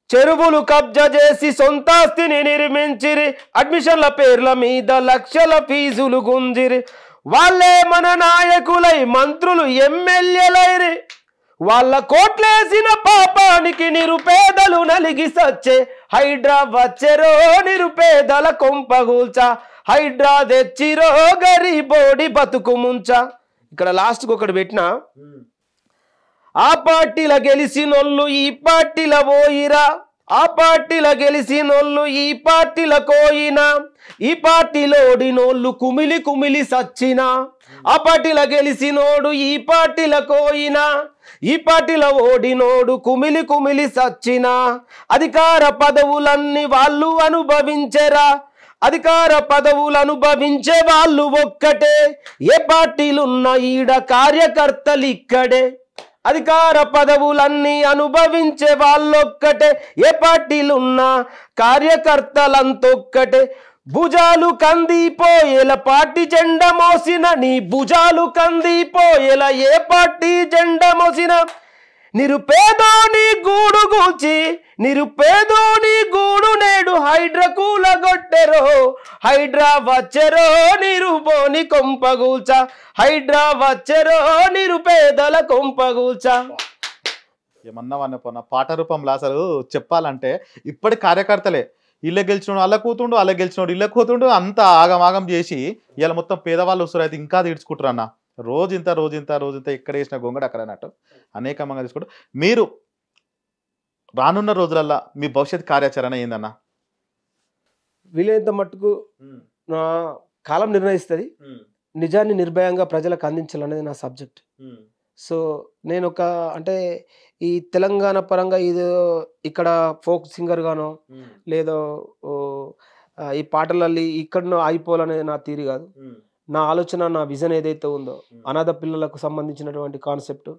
చెరువులు కబ్జా చేసి సొంతాస్తిని నిర్మించిరి, అడ్మిషన్ల పేర్ల మీద లక్షల ఫీజులు గుంజిరి, వాళ్ళే మన నాయకులై మంత్రులు ఎమ్మెల్యేలైరి, వాళ్ళ కోట్లేసిన పాపానికి నిరుపేదలు నలిగి సచ్చే, హైడ్రా వచ్చెరో నిరుపేదల కొంపగూల్చ, హైడ్రా తెచ్చిరో గరీబోడి బతుకు ముంచ. ఇక్కడ లాస్ట్కి ఒకటి పెట్టిన, ఆ పార్టీల గెలిచినోళ్ళు ఈ పార్టీల పోయిరా, ఆ పార్టీల గెలిచినోళ్ళు ఈ పార్టీల కోయినా, ఈ పార్టీలో ఓడినోళ్ళు కుమిలి కుమిలి సచ్చినా, ఆ పార్టీల గెలిచినోడు ఈ పార్టీల కోయినా, ఈ పార్టీలో ఓడినోడు కుమిలి కుమిలి సచ్చినా, అధికార పదవులన్నీ వాళ్ళు అనుభవించరా, అధికార పదవులు అనుభవించే వాళ్ళు ఒక్కటే, ఏ పార్టీలున్న ఈడ కార్యకర్తలు ఇక్కడే, అధికార పదవులన్నీ అనుభవించే వాళ్ళొక్కటే, ఏ పార్టీలున్నా కార్యకర్తలంతొక్కటే, భుజాలు కందిపోయేలా పార్టీ జెండా మోసిన, నీ భుజాలు కందిపోయేలా ఏ పార్టీ జెండా మోసిన, నిరుపేదోని గూడు గూల్చి నిరుపేదోని గూడు నేడు హైడ్రా కూలగొట్టెరో, హైడ్రా వచ్చెరో నిరుపోని కొంపగూల్చ, హైడ్రా వచ్చెరో నిరుపేదల కొంపగూల్చ. ఏమన్నా వన్న పాట రూపంలో అసలు చెప్పాలంటే ఇప్పటి కార్యకర్తలే ఇళ్ళ గెలిచినోడు అల్ల కూతుండు, అల్ల గెలిచినోడు ఇళ్ళ కూతుండు, అంత ఆగమాగం చేసి ఇలా మొత్తం పేదవాళ్ళు వస్తారు. అయితే ఇంకా తీర్చుకుంటారు అన్న, రోజంత ఎక్కడ వేసిన గొంగడు అక్కడ అన్నట్టు అనేకమంగా తీసుకుంటూ. మీరు రానున్న రోజులల్లా మీ భవిష్యత్ కార్యాచరణ ఏందన్న? వీలైనంత మట్టుకు కాలం నిర్ణయిస్తుంది, నిజాన్ని నిర్భయంగా ప్రజలకు అందించాలనేది నా సబ్జెక్ట్. సో నేను అంటే ఈ తెలంగాణ పరంగా ఇది ఇక్కడ ఫోక్ సింగర్ గానో లేదో ఈ పాటలಲ್ಲಿ ఇక్కడనో అయిపోవాలనేది నా తీరి కాదు. నా ఆలోచన, నా విజన్ ఏదైతే ఉందో, అనాథ పిల్లలకు సంబంధించినటువంటి కాన్సెప్ట్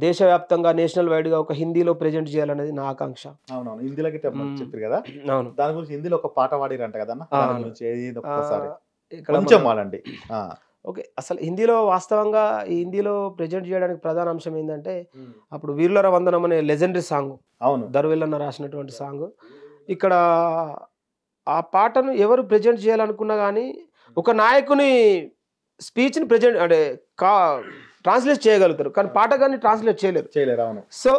దేశవ్యాప్తంగా నేషనల్ వైడ్గా ఒక హిందీలో ప్రెజెంట్ చేయాలనేది నా ఆకాంక్ష. అవునవును, హిందీలోకి చెప్పారు కదా. అవును, దాని గురించి హిందీలో ఒక పాట పాడిరంట కదా, దాని గురించి ఏది ఒక్కసారి ఇక్కడ కొంచెం వాడండి. ఓకే, అసలు హిందీలో వాస్తవంగా ఈ హిందీలో ప్రెజెంట్ చేయడానికి ప్రధాన అంశం ఏంటంటే అప్పుడు వీరులర వందనం అనే లెజెండరీ సాంగ్, అవును, దర్వెల్లన్న రాసినటువంటి సాంగ్. ఇక్కడ ఆ పాటను ఎవరు ప్రెజెంట్ చేయాలనుకున్నా కానీ ఒక నాయకుని స్పీచ్ని ప్రెజెంట్ అంటే ట్రాన్స్లేట్ చేయగలుగుతారు, కానీ పాట కానీ ట్రాన్స్లేట్ చేయలేరు. అవును. సో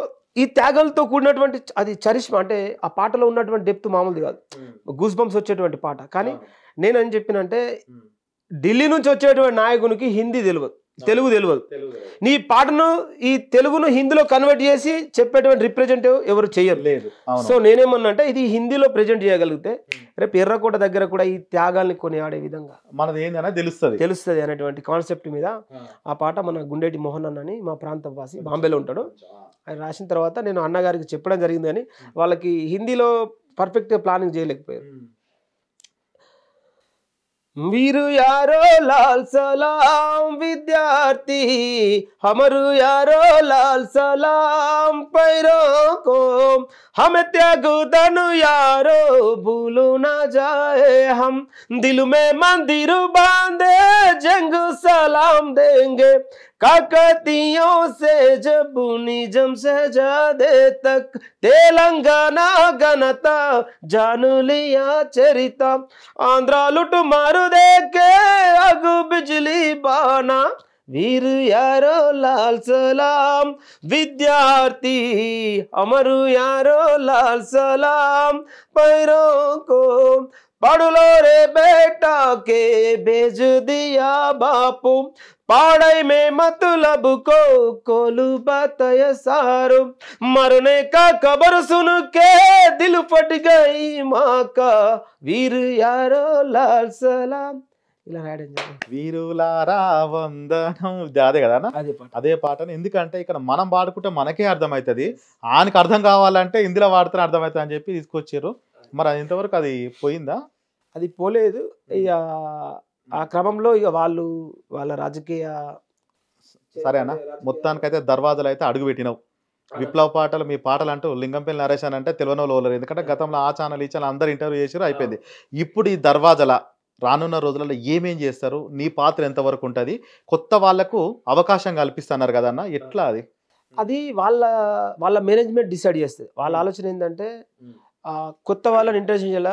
ఈ త్యాగాలతో కూడినటువంటి అది చరిష్మా, అంటే ఆ పాటలో ఉన్నటువంటి డెప్త్ మామూలుది కాదు, గూస్ బంప్స్ వచ్చేటువంటి పాట. కానీ నేనేం చెప్పినంటే ఢిల్లీ నుంచి వచ్చేటువంటి నాయకునికి హిందీ తెలియదు, తెలుగు తెలియదు. నీ పాటను ఈ తెలుగును హిందీలో కన్వర్ట్ చేసి చెప్పేటువంటి రిప్రజెంటేటివ్ ఎవరు చెయ్యలేదు. సో నేనేమన్నా అంటే ఇది హిందీలో ప్రెజెంట్ చేయగలిగితే రేపు ఎర్రకోట దగ్గర కూడా ఈ త్యాగాల్ని కొనియాడే విధంగా మనది ఏందనే తెలుస్తుంది అనేటువంటి కాన్సెప్ట్ మీద ఆ పాట మన గుండేటి మోహన్ అన్న అని మా ప్రాంత వాసి, బాంబేలో ఉంటాడు. ఆయన రాసిన తర్వాత నేను అన్నగారికి చెప్పడం జరిగింది, కానీ వాళ్ళకి హిందీలో పర్ఫెక్ట్గా ప్లానింగ్ చేయలేకపోయారు. वीर यारो लाल सलाम विद्यार्थी, हमरु यारो लाल सलाम पैरों को, हम त्याग दनु यारो भूलो न जाए हम, दिल में मंदिर बांधे जंग सलाम देंगे, काकतियों से जब निजम सजादे तक तेलंगाना गणता जान लिया चरिता, आंध्रा लुट मार दे के अग बिजली बाना, वीर यारो लाल सलाम विद्यार्थी, अमरु यारो लाल सलाम पैरों को, पढ़ लो रे बेटा के भेज दिया बापू, पढ़ाई में मतलब को कोलू बताय सारो, मरने का खबर सुन के दिल फट गई माँ का, वीर यारो लाल सलाम. ఇలా రాయడం జరిగింది. వీరులారా వందనం, అదే కదా అదే పాటను. ఎందుకంటే ఇక్కడ మనం పాడుకుంటే మనకే అర్థమవుతుంది, ఆయనకి అర్థం కావాలంటే హిందీలో వాడితే అర్థమవుతుంది అని చెప్పి తీసుకొచ్చారు. మరి అది ఇంతవరకు అది పోయిందా? అది పోలేదు. ఇక ఆ క్రమంలో ఇక వాళ్ళ రాజకీయ సరేనా, మొత్తానికైతే దర్వాజాలు అయితే అడుగు పెట్టినావు. విప్లవ పాటలు, మీ పాటలు అంటూ లింగంపల్లి నరేష్ అని అంటే తెలియని వాళ్ళు, ఎందుకంటే గతంలో ఆ ఛానల్ ఈ ఛానల్ అందరు ఇంటర్వ్యూ చేసారు, అయిపోయింది. ఇప్పుడు ఈ దర్వాజాల రానున్న రోజులలో ఏమేం చేస్తారు, నీ పాత్ర ఎంతవరకు ఉంటుంది, కొత్త వాళ్లకు అవకాశం కల్పిస్తున్నారు కదన్న, ఎట్లా అది? అది వాళ్ళ మేనేజ్మెంట్ డిసైడ్ చేస్తుంది. వాళ్ళ ఆలోచన ఏంటంటే కొత్త వాళ్ళని ఇంట్రెస్ట్ చేయాలా,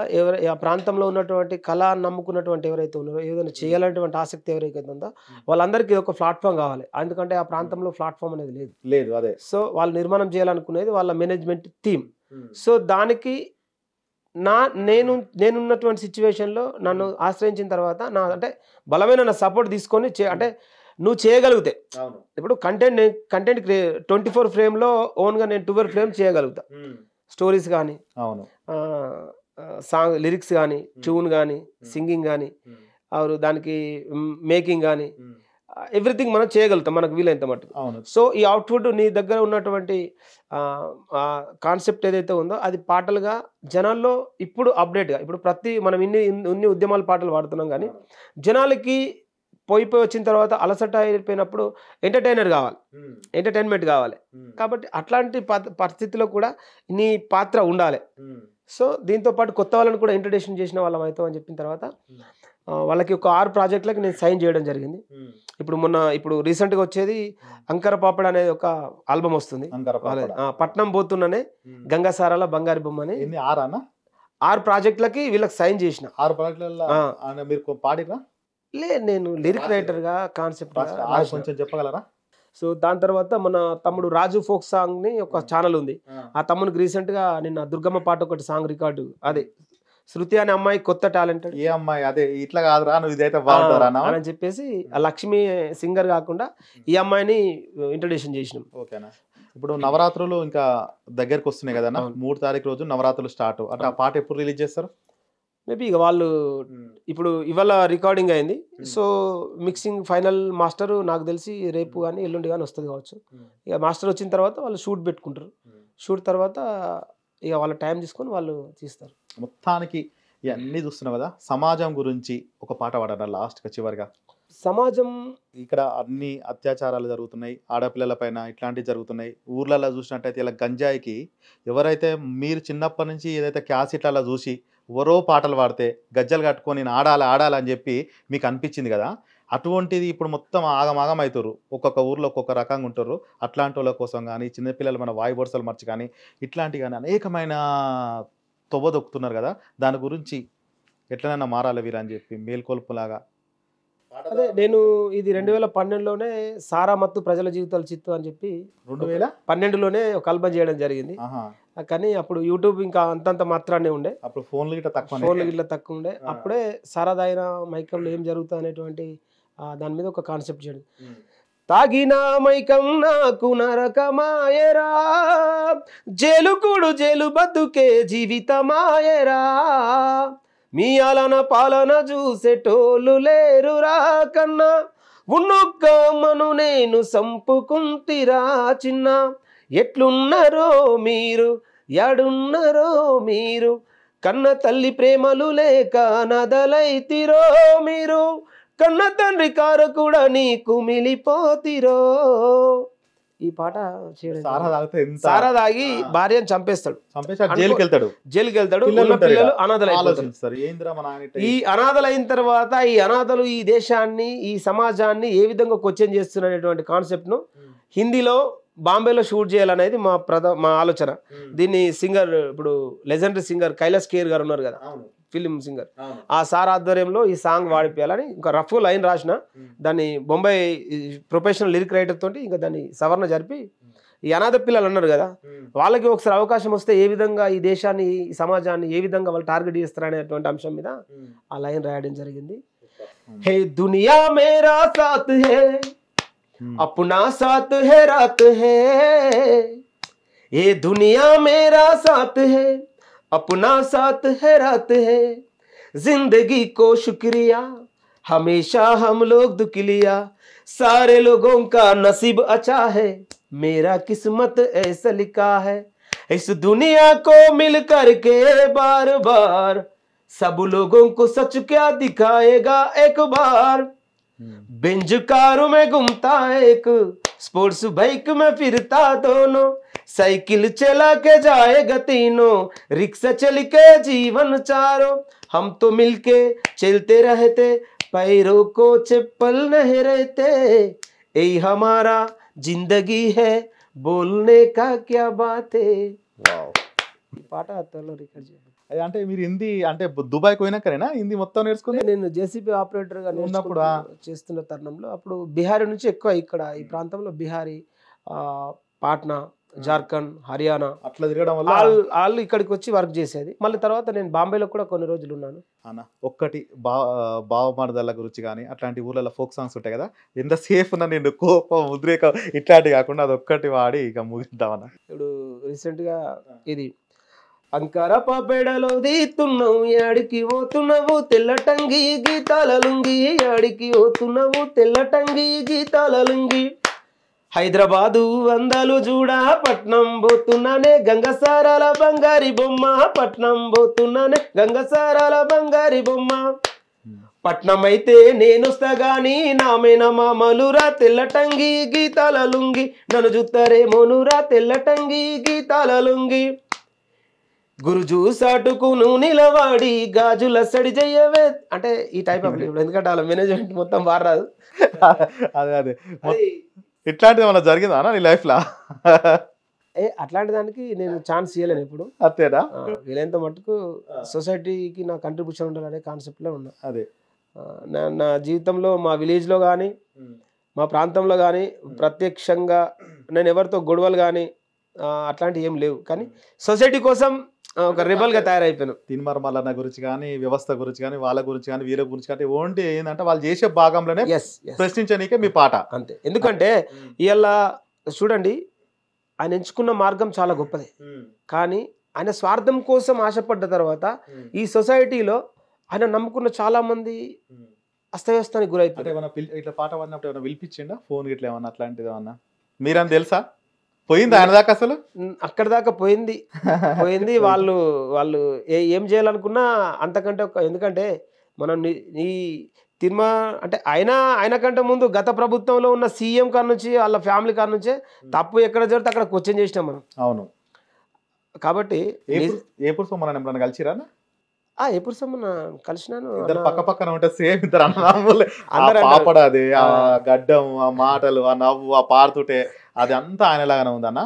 ఆ ప్రాంతంలో ఉన్నటువంటి కళ నమ్ముకున్నటువంటి ఎవరైతే ఉన్నారో, ఏదైనా చేయాలనేటువంటి ఆసక్తి ఎవరైతే ఉందో వాళ్ళందరికీ ఒక ప్లాట్ఫామ్ కావాలి. ఎందుకంటే ఆ ప్రాంతంలో ప్లాట్ఫామ్ అనేది లేదు. అదే సో వాళ్ళు నిర్మాణం చేయాలనుకునేది వాళ్ళ మేనేజ్మెంట్ టీమ్. సో దానికి నేనున్నటువంటి సిచ్యువేషన్లో నన్ను ఆశ్రయించిన తర్వాత అంటే బలమైన నా సపోర్ట్ తీసుకొని అంటే నువ్వు చేయగలిగితే, ఇప్పుడు కంటెంట్ 24 ఫ్రేమ్లో ఓన్గా నేను 12 ఫ్రేమ్ చేయగలుగుతా. స్టోరీస్ కానీ, సాంగ్ లిరిక్స్ కానీ, ట్యూన్ కానీ, సింగింగ్ కానీ, దానికి మేకింగ్ కానీ, ఎవ్రీథింగ్ మనం చేయగలుగుతాం మనకు వీలైనంత మటుకు. సో ఈ అవుట్పుట్ నీ దగ్గర ఉన్నటువంటి కాన్సెప్ట్ ఏదైతే ఉందో అది పాటలుగా జనాల్లో ఇప్పుడు అప్డేట్గా, ఇప్పుడు మనం ఇన్ని ఉద్యమాల పాటలు పాడుతున్నాం, కానీ జనాలకి పోయి వచ్చిన తర్వాత అలసట అయిపోయినప్పుడు ఎంటర్టైన్మెంట్ కావాలి. కాబట్టి అట్లాంటి పరిస్థితిలో కూడా నీ పాత్ర ఉండాలి. సో దీంతో పాటు కొత్త వాళ్ళని కూడా ఇంట్రొడక్షన్ చేసిన వాళ్ళం అవుతాం అని చెప్పిన తర్వాత వాళ్ళకి ఒక 6 ప్రాజెక్టులకు నేను సైన్ చేయడం జరిగింది. ఇప్పుడు రీసెంట్గా వచ్చేది అంకర పాపడ్ అనేది ఒక ఆల్బమ్ వస్తుంది. పట్నం పోతున్ననే గంగాసారాల బంగారి బొమ్మ అని 6 ప్రాజెక్టులకి వీళ్ళకి సైన్ చేసిన. 6 ప్రాజెక్టులలో పాడినా నేను లిరిక్ రైటర్గా కాన్సెప్ట్ కొంచెం చెప్పగలరా? సో దాని తర్వాత మన తమ్ముడు రాజు ఫోక్ సాంగ్ ని ఒక ఛానల్ ఉంది, ఆ తమ్మునికి రీసెంట్ గా నిన్న దుర్గమ్మ పాట ఒకటి సాంగ్ రికార్డు, అదే శృతి అనే అమ్మాయి కొత్త టాలెంటెడ్. ఏ అమ్మాయి? అదే ఇట్లా కాదురా నువ్వు ఇదైతే బాగుంటారా అని చెప్పేసి ఆ లక్ష్మి సింగర్ కాకుండా ఈ అమ్మాయిని ఇంట్రొడక్షన్ చేసినాం. ఓకేనా? ఇప్పుడు నవరాత్రులు ఇంకా దగ్గరకు వస్తున్నాయి కదా, 3 తారీఖు రోజు నవరాత్రులు స్టార్ట్. అంటే ఆ పాట ఎప్పుడు రిలీజ్ చేస్తారు? మేబీ ఇక వాళ్ళు ఇప్పుడు ఇవాళ రికార్డింగ్ అయింది, సో మిక్సింగ్ ఫైనల్ మాస్టర్ నాకు తెలిసి రేపు కానీ ఎల్లుండి కానీ వస్తుంది కావచ్చు. ఇక మాస్టర్ వచ్చిన తర్వాత వాళ్ళు షూట్ పెట్టుకుంటారు, షూట్ తర్వాత ఇక వాళ్ళ టైం తీసుకొని వాళ్ళు తీస్తారు. మొత్తానికి ఇవన్నీ చూస్తున్నావు కదా, సమాజం గురించి ఒక పాట పాడారా లాస్ట్గా చివరిగా? సమాజం ఇక్కడ అన్ని అత్యాచారాలు జరుగుతున్నాయి, ఆడపిల్లల పైన ఇట్లాంటివి జరుగుతున్నాయి. ఊర్లలో చూసినట్టయితే ఇలా గంజాయికి ఎవరైతే మీరు చిన్నప్పటి నుంచి ఏదైతే క్యాసెట్లలో చూసి ఎవరో పాటలు పాడితే గజ్జలు కట్టుకొని నేను ఆడాలి ఆడాలి అని చెప్పి మీకు అనిపించింది కదా, అటువంటిది ఇప్పుడు మొత్తం ఆగమాగం అవుతారు. ఒక్కొక్క ఊర్లో ఒక్కొక్క రకంగా ఉంటారు. అట్లాంటి వాళ్ళ కోసం కానీ చిన్నపిల్లలు మన వాయు బొరుసలు మర్చి కానీ ఇట్లాంటివి కానీ అనేకమైన తొవ్వదొక్కుతున్నారు కదా, దాని గురించి ఎట్లనైనా మారాలి వీరు అని చెప్పి మేల్కొల్పులాగా. అదే నేను ఇది 2012లోనే సారా మత్తు ప్రజల జీవితాలు చిత్తు అని చెప్పి 2012లోనే ఒక ఆల్బమ్ చేయడం జరిగింది. కానీ అప్పుడు యూట్యూబ్ ఇంకా అంతంత మాత్రాన్ని ఉండే, అప్పుడు ఫోన్లు గిట్ల తక్కువ ఉండే. అప్పుడే సారా తాగిన మైకంలో ఏం జరుగుతుంది అనేటువంటి దాని మీద ఒక కాన్సెప్ట్ చేయడం. తాగిన మైకం నాకు నరకమాయరా, జైలుకుడు జైలు బతుకే జీవితమాయరా, మీ అలన పాలన చూసేటోళ్ళు లేరురా కన్నా, ఉన్నొక్క మను నేను సంపుకుంటిరా చిన్న, ఎట్లున్నారో మీరు ఎడున్నారో మీరు, కన్న తల్లి ప్రేమలు లేక నదలైతిరో మీరు, కన్న తండ్రి కారు కూడా నీకు మిలిపోతిరో. ఈ పాట సారా తాగి భార్యను చంపేస్తాడు, జైలుకి వెళ్తాడు. పిల్లలు అనాథలు. ఈ అనాథలైన తర్వాత ఈ అనాథలు ఈ దేశాన్ని ఈ సమాజాన్ని ఏ విధంగా క్వశ్చన్ చేస్తున్నటువంటి కాన్సెప్ట్ ను హిందీలో బాంబేలో షూట్ చేయాలనేది మా ఆలోచన. దీన్ని సింగర్ ఇప్పుడు లెజెండరీ సింగర్ కైలాస్ కేర్ గారు ఉన్నారు కదా, ఫిలిం సింగర్, ఆ సార్ ఆధ్వర్యంలో ఈ సాంగ్ వాడిపోయాలని ఇంకా రఫ్ లైన్ రాసిన, దాన్ని బొంబాయి ప్రొఫెషనల్ లిరిక్ రైటర్ తోటి ఇంకా దాన్ని సవరణ జరిపి ఈ అనాథ పిల్లలు అన్నారు కదా, వాళ్ళకి ఒకసారి అవకాశం వస్తే ఏ విధంగా ఈ దేశాన్ని ఈ సమాజాన్ని ఏ విధంగా వాళ్ళు టార్గెట్ చేస్తారనేటువంటి అంశం మీద ఆ లైన్ రాయడం జరిగింది. హే దునియా మేరా సాత్ హే अपना साथ है रात है, ये दुनिया मेरा साथ है अपना साथ है रात है, जिंदगी को शुक्रिया हमेशा हम लोग दुख लिया, सारे लोगों का नसीब अच्छा है मेरा किस्मत ऐसा लिखा है, इस दुनिया को मिल करके बार बार सब लोगों को सच क्या दिखाएगा एक बार, बेंज कारों में घूमता एक स्पोर्ट्स बाइक में फिरता दोनों, साइकिल चला के जाएगा तीनों, रिक्शा चल के जीवन चारों, हम तो मिलके चलते रहते पैरों को चप्पल नहीं रहते, यही हमारा जिंदगी है बोलने का क्या बात है. పాట అతలో రికార్డ్ చేయాలి అంటే మీరు హిందీ అంటే దుబాయ్కి పోయినాకనేనా హిందీ మొత్తం నేర్చుకుని? నేను జేసీబీ ఆపరేటర్ గా ఉన్నప్పుడు చేస్తున్న తరుణంలో అప్పుడు బీహారీ నుంచి ఎక్కువ ఇక్కడ ఈ ప్రాంతంలో బీహారీ, పాట్నా, జార్ఖండ్, హర్యానా అట్లా తిరగడం వల్ల వాళ్ళు ఇక్కడికి వచ్చి వర్క్ చేసేది. మళ్ళీ తర్వాత నేను బాంబేలో కూడా కొన్ని రోజులు ఉన్నాను. ఒక్కటి బావమరదల గురించి కానీ అట్లాంటి ఊర్లలో ఫోక్ సాంగ్స్ ఉంటాయి కదా, ఎంత సేఫ్ ఉన్నా నేను కోపం ఉద్రేకం ఇట్లాంటివి కాకుండా అది ఒక్కటి వాడి ఇక ముగిద్దామన్నా. ఇప్పుడు రీసెంట్ గా ఇది అంకార పాపేడలో దీతున్నావు యాడికి పోతున్నావు తెల్లటంగి గీతాల లుంగి, యాడికి పోతున్నావు తెల్లటంగి గీతాల లుంగి, హైదరాబాదు అందాలు చూడా పట్నం పోతున్నానే గంగసారాల బంగారి బొమ్మ, పట్నం పోతున్నానే గంగసారాల బంగారి బొమ్మ, పట్నం అయితే నేనొస్తా గాని నామేన మామలురా తెల్లటంగి గీతాల లుంగి, నన్ను చూస్తారేమోనురా తెల్లటంగి గీతాల లుంగి, గురుజు సాటుకును నిలవాడి గాజుల సడి చెయ్యవే అంటే ఈ టైప్ ఆఫ్ ఎందుకంటే వాళ్ళ మేనేజ్మెంట్ మొత్తం మారరాదు. అదే ఇట్లాంటిది ఏమన్నా జరిగిందా నీ లైఫ్ లా? అట్లాంటి దానికి నేను ఛాన్స్ ఇవ్వలేను ఇప్పుడు. అంతేనా? వీలైనంత మటుకు సొసైటీకి నా కంట్రిబ్యూషన్ ఉండాలనే కాన్సెప్ట్లో ఉన్నా. అదే నా జీవితంలో మా విలేజ్లో కానీ మా ప్రాంతంలో కానీ ప్రత్యక్షంగా నేను ఎవరితో గొడవలు కానీ అట్లాంటివి ఏం లేవు, కానీ సొసైటీ కోసం ఒక రిబల్ గా తయారైపోయాను. తిన్మర్ మల్లన్న గురించి కానీ వ్యవస్థ గురించి కానీ వాళ్ళ గురించి కానీ వీళ్ళ గురించి కానీ ఓన్లీ ఏంటంటే వాళ్ళు చేసే భాగంలోనే ప్రశ్నించనీకే మీ పాట అంతే. ఎందుకంటే ఇవాళ చూడండి ఆయన ఎంచుకున్న మార్గం చాలా గొప్పది, కానీ ఆయన స్వార్థం కోసం ఆశపడ్డ తర్వాత ఈ సొసైటీలో ఆయన నమ్ముకున్న చాలా మంది అస్తవ్యస్తానికి గురైపోయారు. ఇట్లా పాట పాడినప్పుడు ఏమైనా పిలిపించిండా ఫోన్ గిట్లా ఏమన్నా అట్లాంటిది ఏమన్నా మీరని తెలుసా? పోయింది ఆయన దాకా? అసలు అక్కడ దాకా పోయింది. వాళ్ళు ఏం చేయాలనుకున్నా అంతకంటే ఎందుకంటే మనం ఈ తిరుమల అంటే ఆయన కంటే ముందు గత ప్రభుత్వంలో ఉన్న సీఎం కాడ నుంచి వాళ్ళ ఫ్యామిలీ కాడ నుంచే తప్పు ఎక్కడ జరిగితే అక్కడ క్వశ్చన్ చేసినాం మనం. అవును. కాబట్టి ఏపూర్ సోమన్న ఎప్పుడన్నా కలిసిరా? ఎప్పుడు సమ్మన్న కలిసినాను. ఇద్దరు పక్క పక్కన ఉంటే సేమ్ ఇద్దరు అన్నదమ్ములే. పాపడాది, ఆ గడ్డం, ఆ మాటలు, ఆ నవ్వు, ఆ పారుతుంటే అది అంతా ఆయనలాగానే ఉందన్న.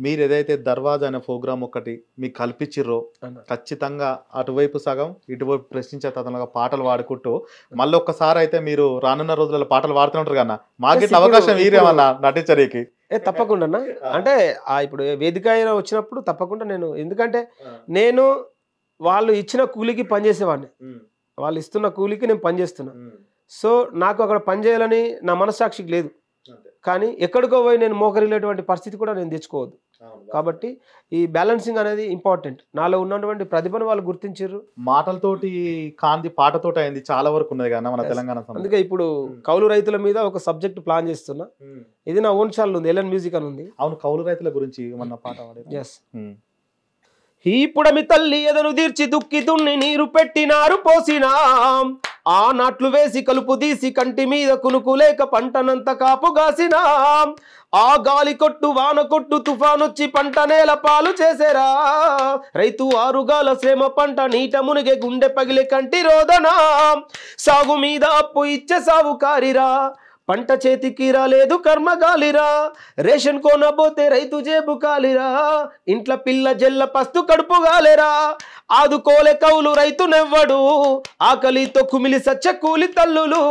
మీరు ఏదైతే దర్వాజా అనే ప్రోగ్రామ్ ఒకటి మీకు కల్పించిర్రో ఖచ్చితంగా అటువైపు సగం ఇటువైపు ప్రశ్నించే తదనగా పాటలు పాడుకుంటూ మళ్ళీ ఒక్కసారి అయితే మీరు రానున్న రోజులలో పాటలు పాడుతూ ఉంటారు కన్నా, మాకు అవకాశం మీరేమన్నా నటించడానికి? తప్పకుండా. అంటే ఇప్పుడు వేదిక అయినా వచ్చినప్పుడు తప్పకుండా నేను, ఎందుకంటే నేను వాళ్ళు ఇచ్చిన కూలికి పనిచేసేవాడిని, వాళ్ళు ఇస్తున్న కూలికి నేను పనిచేస్తున్నా. సో నాకు అక్కడ పని చేయాలని నా మనస్సాక్షికి లేదు. కానీ ఎక్కడికో పోయి నేను మోకరిల్లేటువంటి పరిస్థితి కూడా నేను తెచ్చుకోవద్దు. కాబట్టి ఈ బ్యాలెన్సింగ్ అనేది ఇంపార్టెంట్. నాలో ఉన్నటువంటి ప్రతిభను వాళ్ళు గుర్తించారు. మాటలతోటి కాంతి పాటతోటి అయింది చాలా వరకు ఉన్నది కదా మన తెలంగాణ. అందుకే ఇప్పుడు కౌలు రైతుల మీద ఒక సబ్జెక్ట్ ప్లాన్ చేస్తున్నా. ఇది నా ఓన్ ఛానల్ ఉంది, ఎల్ఎన్ మ్యూజిక్ అని ఉంది. అవును, కౌలు రైతుల గురించి ఏమన్నా పాట పాడేది? ఎస్. ఈపుడమి తల్లి ఎదను తీర్చి దుక్కి దున్ని నీరు పెట్టినారు పోసినా, ఆ నాట్లు వేసి కలుపు తీసి కంటి మీద కునుకు లేక పంటనంత కాపుగాసినా, ఆ గాలి కొట్టు వాన కొట్టు తుఫానొచ్చి పంట నేల పాలు చేసేరా, రైతు ఆరుగాల శ్రమ పంట నీట మునిగే గుండె పగిలే కంటి రోదనా, సాగు మీద అప్పు ఇచ్చే సావుకారిరా, పంట చేతికి రాలేదు కర్మగాలిరా, రేషన్ కొనబోతే రైతు జేబు కాలిరా, ఇంట్లో పిల్ల జల్ల పస్తు కడుపుగాలేరా, ఆదుకోలే కౌలు రైతు నెవ్వడు, ఆకలితో కుమిలి సచ్చ కూలి తల్లులు,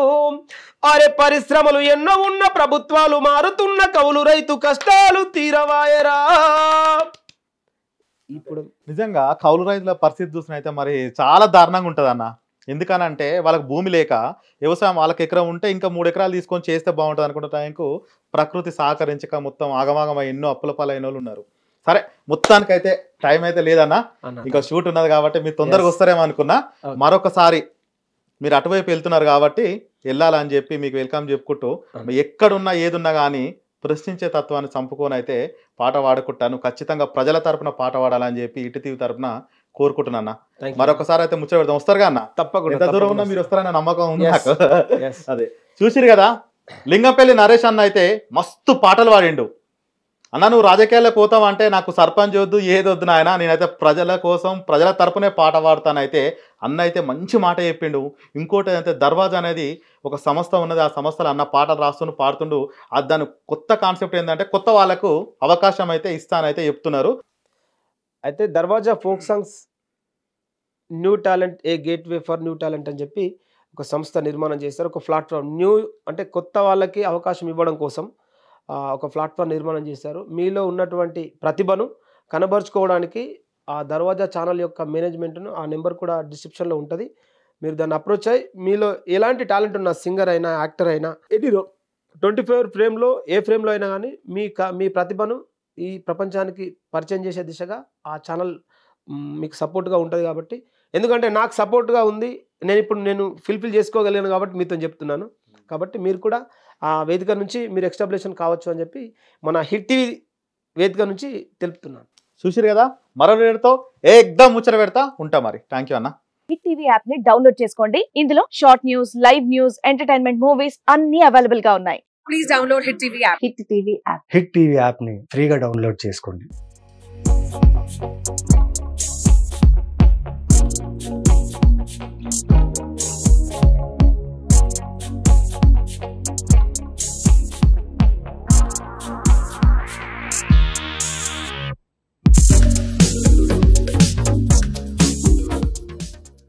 అరే పరిశ్రమలు ఎన్నో ఉన్న ప్రభుత్వాలు మారుతున్న కౌలు రైతు కష్టాలు తీరవాయరా. ఇప్పుడు నిజంగా కౌలు రైతుల పరిస్థితి చూసినైతే మరి చాలా దారుణంగా ఉంటుంది అన్న. ఎందుకనంటే వాళ్ళకి భూమి లేక వ్యవసాయం వాళ్ళకి ఎకరం ఉంటే ఇంకా 3 ఎకరాలు తీసుకొని చేస్తే బాగుంటుంది అనుకున్న టైంకు ప్రకృతి సహకరించక మొత్తం ఆగమాగమై ఎన్నో అప్పుల పాలైన వాళ్ళు ఉన్నారు. సరే, మొత్తానికైతే టైం అయితే లేదన్నా, ఇంకా షూట్ ఉన్నది కాబట్టి మీరు తొందరగా వస్తారేమో అనుకున్నా. మరొకసారి మీరు అటువైపు వెళ్తున్నారు కాబట్టి వెళ్ళాలని చెప్పి మీకు వెల్కమ్ చెప్పుకుంటూ, ఎక్కడున్నా ఏదున్నా కానీ ప్రశ్నించే తత్వాన్ని చంపుకొని అయితే పాట పాడుకుంటాను. ఖచ్చితంగా ప్రజల తరపున పాట పాడాలని చెప్పి ఇటు తీవి తరపున కోరుకుంటున్నా. మరొకసారి అయితే ముచ్చట పెడతాం. వస్తారు కదా అన్న? తప్పకుండా. ఎంత దూరం ఉన్నా మీరు వస్తారన్న నమ్మకం ఉంది నాకు. అదే చూసిరు కదా, లింగంపల్లి నరేష్ అన్న అయితే మస్తు పాటలు పాడిండు. అన్న నువ్వు రాజకీయాలకు పోతావు అంటే నాకు సర్పంచ్ వద్దు ఏది వద్దు నాయన, నేనైతే ప్రజల కోసం ప్రజల తరపునే పాట పాడతానైతే అన్న అయితే మంచి మాట చెప్పిండు. ఇంకోటి అయితే దర్వాజా అనేది ఒక సంస్థ ఉన్నది, ఆ సంస్థలో అన్న పాటలు రాస్తుండు పాడుతుండు. అది దాని కొత్త కాన్సెప్ట్ ఏంటంటే కొత్త వాళ్ళకు అవకాశం అయితే ఇస్తానైతే చెప్తున్నారు. అయితే దర్వాజా folk songs new talent, A gateway for new talent అని చెప్పి ఒక సంస్థ నిర్మాణం చేస్తారు. ఒక ప్లాట్ఫామ్, న్యూ అంటే కొత్త వాళ్ళకి అవకాశం ఇవ్వడం కోసం ఒక ప్లాట్ఫామ్ నిర్మాణం చేశారు. మీలో ఉన్నటువంటి ప్రతిభను కనబరుచుకోవడానికి ఆ దర్వాజా ఛానల్ యొక్క మేనేజ్మెంట్ను, ఆ నెంబర్ కూడా డిస్క్రిప్షన్లో ఉంటుంది. మీరు దాన్ని అప్రోచ్ అయ్యి మీలో ఎలాంటి టాలెంట్ ఉన్న సింగర్ అయినా యాక్టర్ అయినా ఎనీ 24 ఫ్రేమ్లో ఏ ఫ్రేమ్లో అయినా కానీ మీ ప్రతిభను ఈ ప్రపంచానికి పరిచయం చేసే దిశగా ఆ ఛానల్ మీకు సపోర్ట్గా ఉంటుంది. కాబట్టి ఎందుకంటే నాకు సపోర్ట్గా ఉంది, నేను ఫుల్ఫిల్ చేసుకోగలిగాను కాబట్టి మీతో చెప్తున్నాను. కాబట్టి మీరు కూడా ఆ వేదిక నుంచి మీరు ఎస్టాబ్లిషన్ కావచ్చు అని చెప్పి మన హిట్ టీవీ వేదిక నుంచి తెలుపుతున్నాను. చూసిరు కదా, మరో వీడియోతో ఏకదం ముచ్చట పెడతా ఉంటా. మరి థ్యాంక్ యూ అన్న. హిట్ టీవీ యాప్ ని డౌన్లోడ్ చేసుకోండి. ఇందులో short news, live news, entertainment movies అన్ని అవైలబుల్ గా ఉన్నాయి. Please download hit TV app. Hit TV app. Hit TV app ని ఫ్రీగా డౌన్లోడ్ చేసుకోండి.